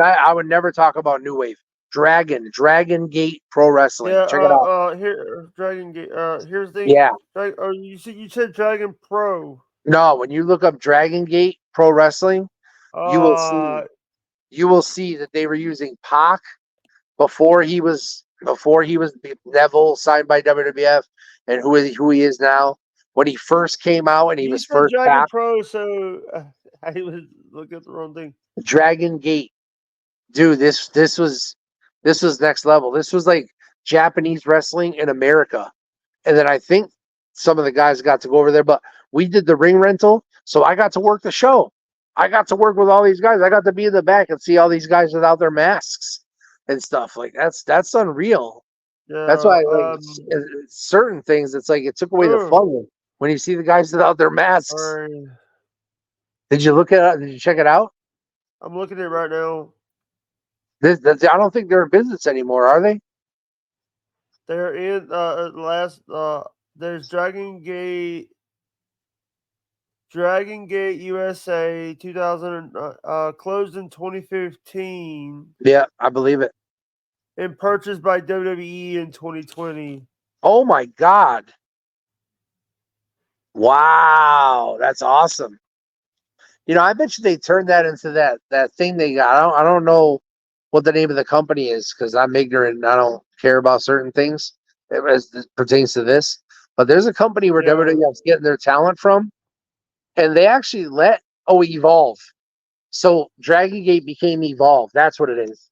I would never talk about New Wave. Dragon Gate Pro Wrestling. Yeah, Check it out. Here, Dragon Gate. Here's the Yeah. You said Dragon Pro. No, when you look up Dragon Gate Pro Wrestling, you will see that they were using Pac before he was Neville signed by WWF and who he is now. When he first came out and he was first Dragon Pro, so I was looking at the wrong thing. Dragon Gate, dude, this was next level. This was like Japanese wrestling in America, and then I think some of the guys got to go over there, but we did the ring rental, so I got to work the show. I got to work with all these guys. I got to be in the back and see all these guys without their masks and stuff. Like that's unreal. Yeah, that's why certain things, it's like it took away the fun when you see the guys without their masks. Did you look at it? Did you check it out? I'm looking at it right now. I don't think they're in business anymore, are they? They're in there's Dragon Gate USA 2000 closed in 2015. Yeah, I believe it. And purchased by WWE in 2020. Oh my God. Wow, that's awesome. I bet you they turned that into that thing they got. I don't know what the name of the company is because I'm ignorant and I don't care about certain things as it pertains to this. But there's a company where WWF's getting their talent from, and they actually let Evolve. So Dragon Gate became Evolve. That's what it is.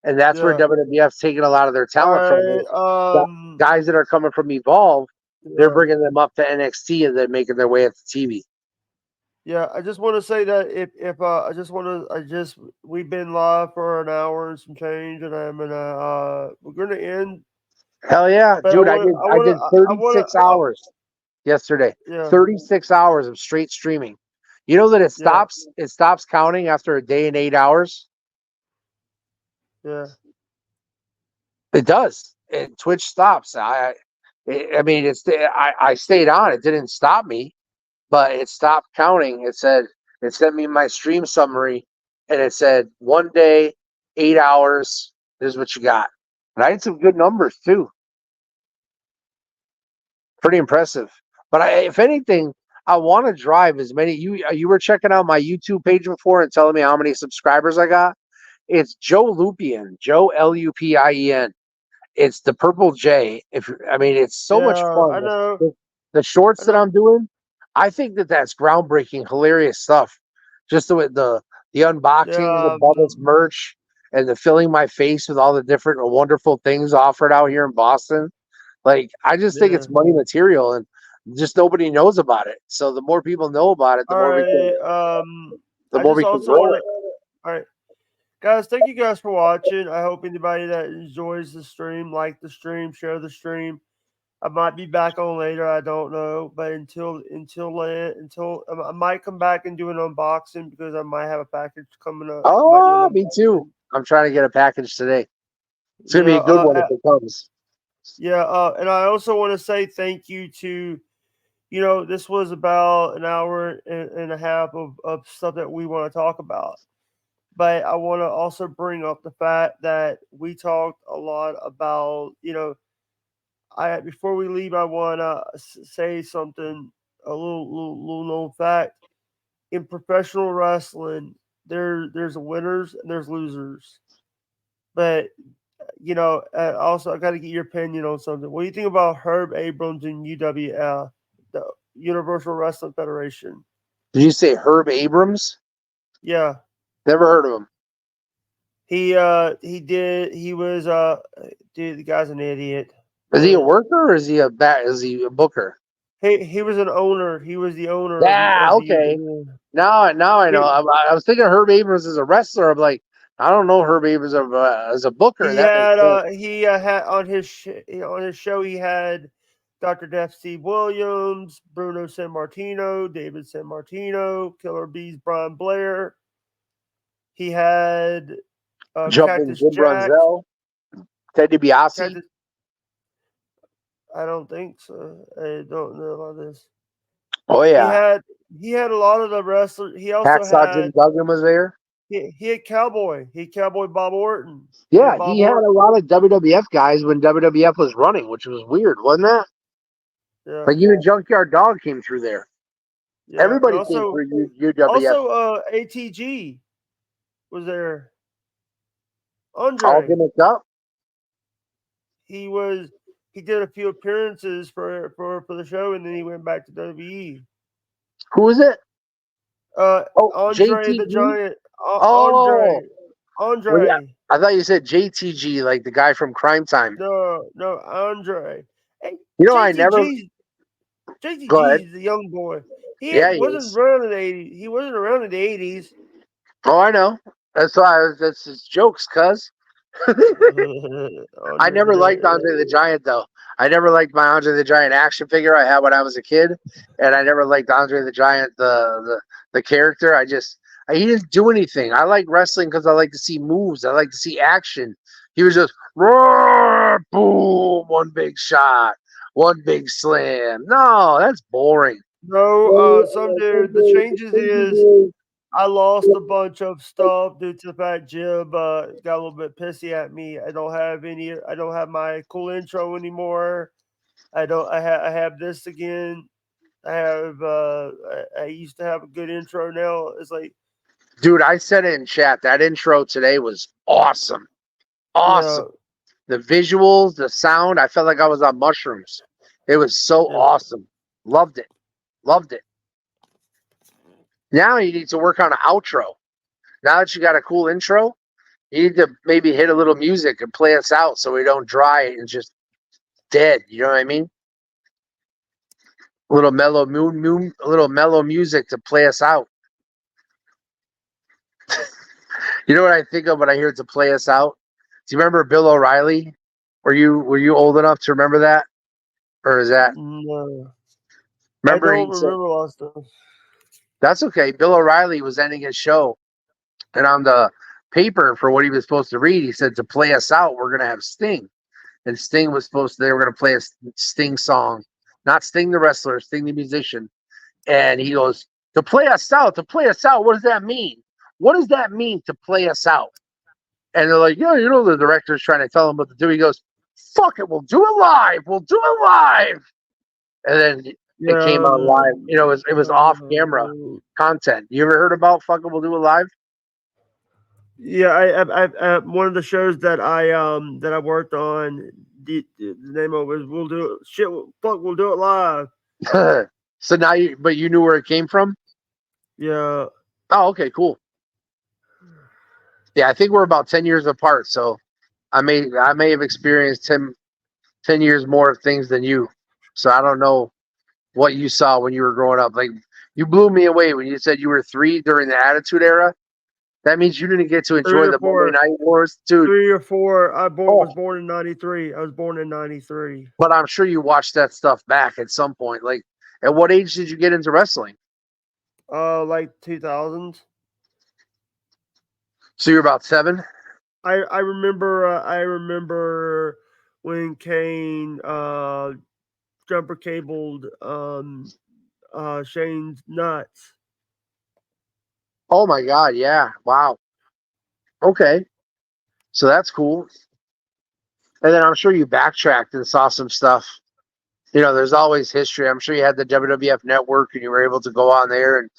And that's where WWF's taking a lot of their talent from. Guys that are coming from Evolve, they're bringing them up to NXT and then making their way up to TV. Yeah, I just want to say that we've been live for an hour and some change, and we're gonna end. Hell yeah, dude! I did 36 hours yesterday. Yeah. 36 hours of straight streaming. You know that it stops. It stops counting after a day and 8 hours. Yeah. It does. And Twitch stops. I mean, I stayed on. It didn't stop me, but it stopped counting. It sent me my stream summary, and it said 1 day, 8 hours. Here's what you got. And I had some good numbers too. Pretty impressive. But if anything, I want to drive as many. You were checking out my YouTube page before and telling me how many subscribers I got. It's Joe Lupien, Joe Lupien. It's the Purple J. It's so much Yeah, fun. I know. The shorts I that know. I'm doing, I think that's groundbreaking, hilarious stuff. Just the unboxing of the Bubbles merch and the filling my face with all the different wonderful things offered out here in Boston. Like, I just think Yeah. it's money material, and just nobody knows about it. So the more people know about it, the All more we right. can, the I more just we can also grow want it. to. All right, guys. Thank you guys for watching. I hope anybody that enjoys the stream, like the stream, share the stream. I might be back on later. I don't know, but until I might come back and do an unboxing because I might have a package coming up. I might do Oh, an me too. unboxing. I'm trying to get a package today. It's gonna be Yeah. a good one if it comes. Yeah. And I also want to say thank you to. This was about an hour and a half of stuff that we want to talk about. But I want to also bring up the fact that we talked a lot about, before we leave, I want to say something, a little known fact. In professional wrestling, there's winners and there's losers. But, also, I got to get your opinion on something. What do you think about Herb Abrams and UWF, the Universal Wrestling Federation? Did you say Herb Abrams? Yeah. Never heard of him. He was dude, the guy's an idiot. Is he a worker or is he a booker? He was an owner. He was the owner Yeah, of the okay. UWF. Now I know. He, I was thinking Herb Abrams is a wrestler. I'm like, I don't know Herb Abrams as a booker. he That makes had sense. had on his show he had Dr. Death Steve Williams, Bruno Sammartino, David Sammartino, Killer Bees Brian Blair. He had Jumping Cactus Jim Jack. Brunzell, Ted DiBiase. I don't think so. I don't know about this. Oh yeah, He had a lot of the wrestlers. He also Hacksaw Jim had Duggan was there. he had Cowboy. He had Cowboy Bob Orton. Yeah, he had a lot of WWF guys when WWF was running, which was weird, wasn't that? Yeah. Like even Junkyard Dog came through there. Yeah. Everybody And came also, through UWF. also ATG was there. Andre. All gimmicked up. He did a few appearances for the show, and then he went back to WWE. Who is it? Andre JTG? the Giant. Oh. Andre. Well, yeah. I thought you said JTG, like the guy from Crime Time. No, Andre. Hey, You know, I never. Go ahead. JTG is a young boy. He is. wasn't around in the 80s. He wasn't around in the 80s. Oh, I know. That's why that's his jokes, cuz. I never liked Andre the Giant, though. I never liked my Andre the Giant action figure I had when I was a kid, and I never liked Andre the Giant, the character. He didn't do anything. I like wrestling because I like to see moves. I like to see action. He was just roar, boom, one big shot, one big slam. No, that's boring. No, some dude. The changes is I lost a bunch of stuff due to the fact Jib got a little bit pissy at me. I don't have my cool intro anymore. I have this again. I used to have a good intro. Now it's like, dude, I said it in chat. That intro today was awesome. Awesome. The visuals, the sound, I felt like I was on mushrooms. It was so awesome. Loved it. Now you need to work on an outro. Now that you got a cool intro, you need to maybe hit a little music and play us out so we don't dry and just dead. You know what I mean? A little mellow music to play us out. You know what I think of when I hear to play us out? Do you remember Bill O'Reilly? Were you old enough to remember that? Or is that? No. Remember I don't remember a lot of stuff. That's okay. Bill O'Reilly was ending his show, and on the paper for what he was supposed to read. He said, to play us out, we're going to have Sting. And Sting was they were going to play a Sting song, not Sting the wrestler, Sting the musician. And he goes, to play us out, what does that mean? What does that mean to play us out? And they're like, yeah, the director's trying to tell him what to do. He goes, fuck it, we'll do it live. And then it came out live. It was off camera content. You ever heard about fuck it, we'll do it live? Yeah, I one of the shows that I worked on. The name of it was "We'll Do It." Shit, fuck, we'll do it live. So now but you knew where it came from? Yeah. Oh, okay, cool. Yeah, I think we're about 10 years apart, so I may have experienced 10 years more of things than you. So I don't know what you saw when you were growing up. Like, you blew me away when you said you were 3 during the Attitude Era. That means you didn't get to enjoy the Monday Night Wars, dude. 3 or 4. Was born in 93. I was born in 93. But I'm sure you watched that stuff back at some point. Like, at what age did you get into wrestling? Like 2000s. So you're about 7? I remember when Kane jumper cabled Shane's nuts. Oh my God, yeah. Wow. Okay. So that's cool. And then I'm sure you backtracked and saw some stuff. There's always history. I'm sure you had the WWF network and you were able to go on there and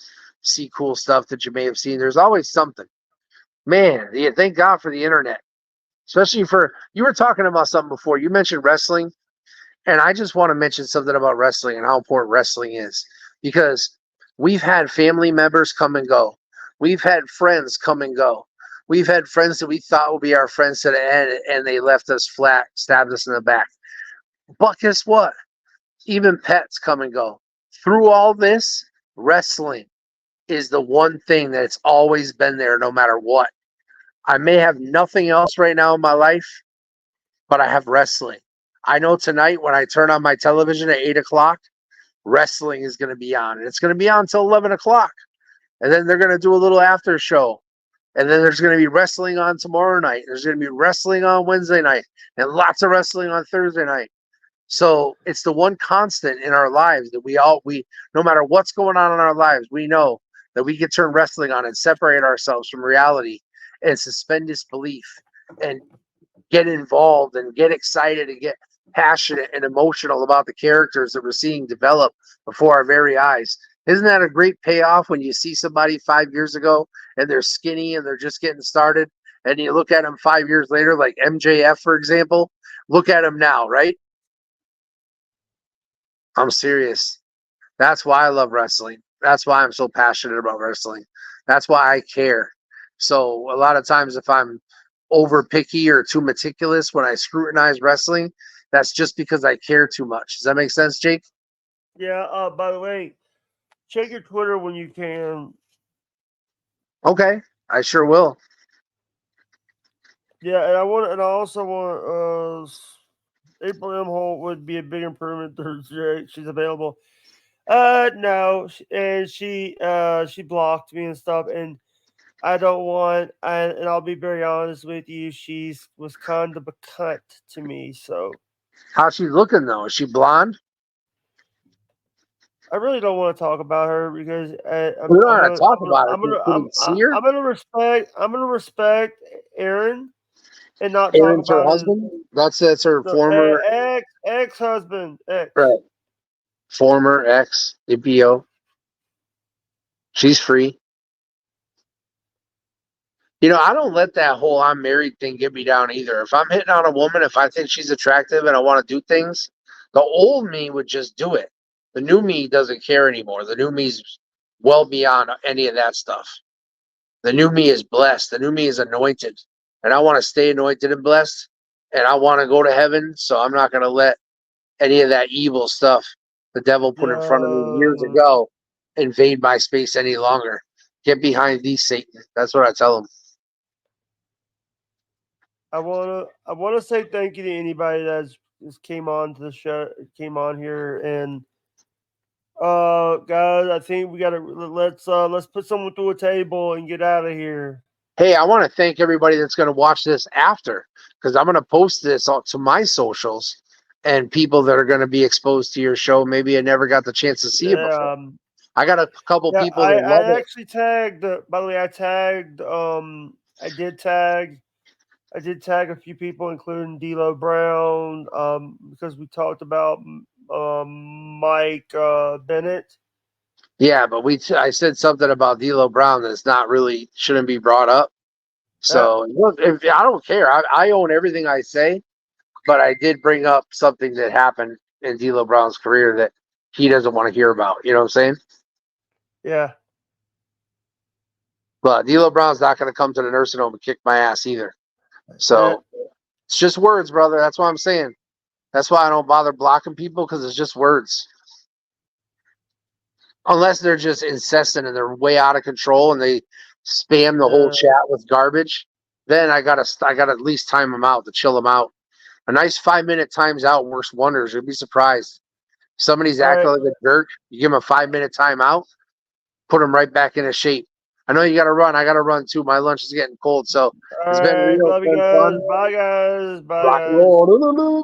see cool stuff that you may have seen. There's always something. Man, thank God for the internet. Especially you were talking about something before. You mentioned wrestling. And I just want to mention something about wrestling and how important wrestling is. Because we've had family members come and go. We've had friends come and go. We've had friends that we thought would be our friends to the end, and they left us flat, stabbed us in the back. But guess what? Even pets come and go. Through all this, wrestling is the one thing that's always been there no matter what. I may have nothing else right now in my life, but I have wrestling. I know tonight when I turn on my television at 8 o'clock, wrestling is going to be on. And it's going to be on until 11 o'clock. And then they're going to do a little after show. And then there's going to be wrestling on tomorrow night. There's going to be wrestling on Wednesday night. And lots of wrestling on Thursday night. So it's the one constant in our lives that we no matter what's going on in our lives, we know that we can turn wrestling on and separate ourselves from reality and suspend disbelief and get involved and get excited and get passionate and emotional about the characters that we're seeing develop before our very eyes. Isn't that a great payoff when you see somebody 5 years ago and they're skinny and they're just getting started, and you look at them 5 years later, like MJF, for example, look at him now, right? I'm serious. That's why I love wrestling. That's why I'm so passionate about wrestling. That's why I care. So a lot of times if I'm over picky or too meticulous when I scrutinize wrestling, that's just because I care too much. Does that make sense, Jake? Yeah. By the way, check your Twitter when you can. Okay, I sure will. Yeah, and I also want April M. Holt would be a big improvement. She's available. No, and she blocked me and stuff, and I don't want. And I'll be very honest with you, she was kind of a cunt to me. So how's she looking though? Is she blonde? I really don't want to talk about her because we don't want to talk about it. I'm gonna respect Aaron and not Aaron's talk about her husband. That's her former ex-husband. Right. Former ex EPO. She's free. I don't let that whole I'm married thing get me down either. If I'm hitting on a woman, if I think she's attractive and I want to do things, the old me would just do it. The new me doesn't care anymore. The new me's well beyond any of that stuff. The new me is blessed. The new me is anointed. And I want to stay anointed and blessed. And I want to go to heaven. So I'm not going to let any of that evil stuff the devil put in front of me years ago invade my space any longer. Get behind thee, Satan. That's what I tell him. I wanna say thank you to anybody that just came on to the show, came on here, and guys, I think we gotta let's put someone through a table and get out of here. Hey, I want to thank everybody that's going to watch this after, because I'm going to post this to my socials, and people that are going to be exposed to your show. Maybe I never got the chance to see it before. I got a couple Yeah, people that love I it. actually tagged. By the way, I tagged. I did tag a few people, including D'Lo Brown, because we talked about Mike Bennett. Yeah, but I said something about D'Lo Brown that's not really shouldn't be brought up. So look, if I don't care, I own everything I say, but I did bring up something that happened in D'Lo Brown's career that he doesn't want to hear about. You know what I'm saying? Yeah. But D'Lo Brown's not going to come to the nursing home and kick my ass either. So it's just words, brother. That's what I'm saying. That's why I don't bother blocking people, because it's just words. Unless they're just incessant and they're way out of control and they spam the whole chat with garbage, then I gotta at least time them out to chill them out. A nice 5-minute times out works wonders. You'd be surprised. If somebody's acting like a jerk, you give them a 5-minute timeout, put them right back into shape. I know you got to run. I got to run too. My lunch is getting cold. So it's been real love you guys. fun. Bye, guys. Bye, Rock and guys. roll.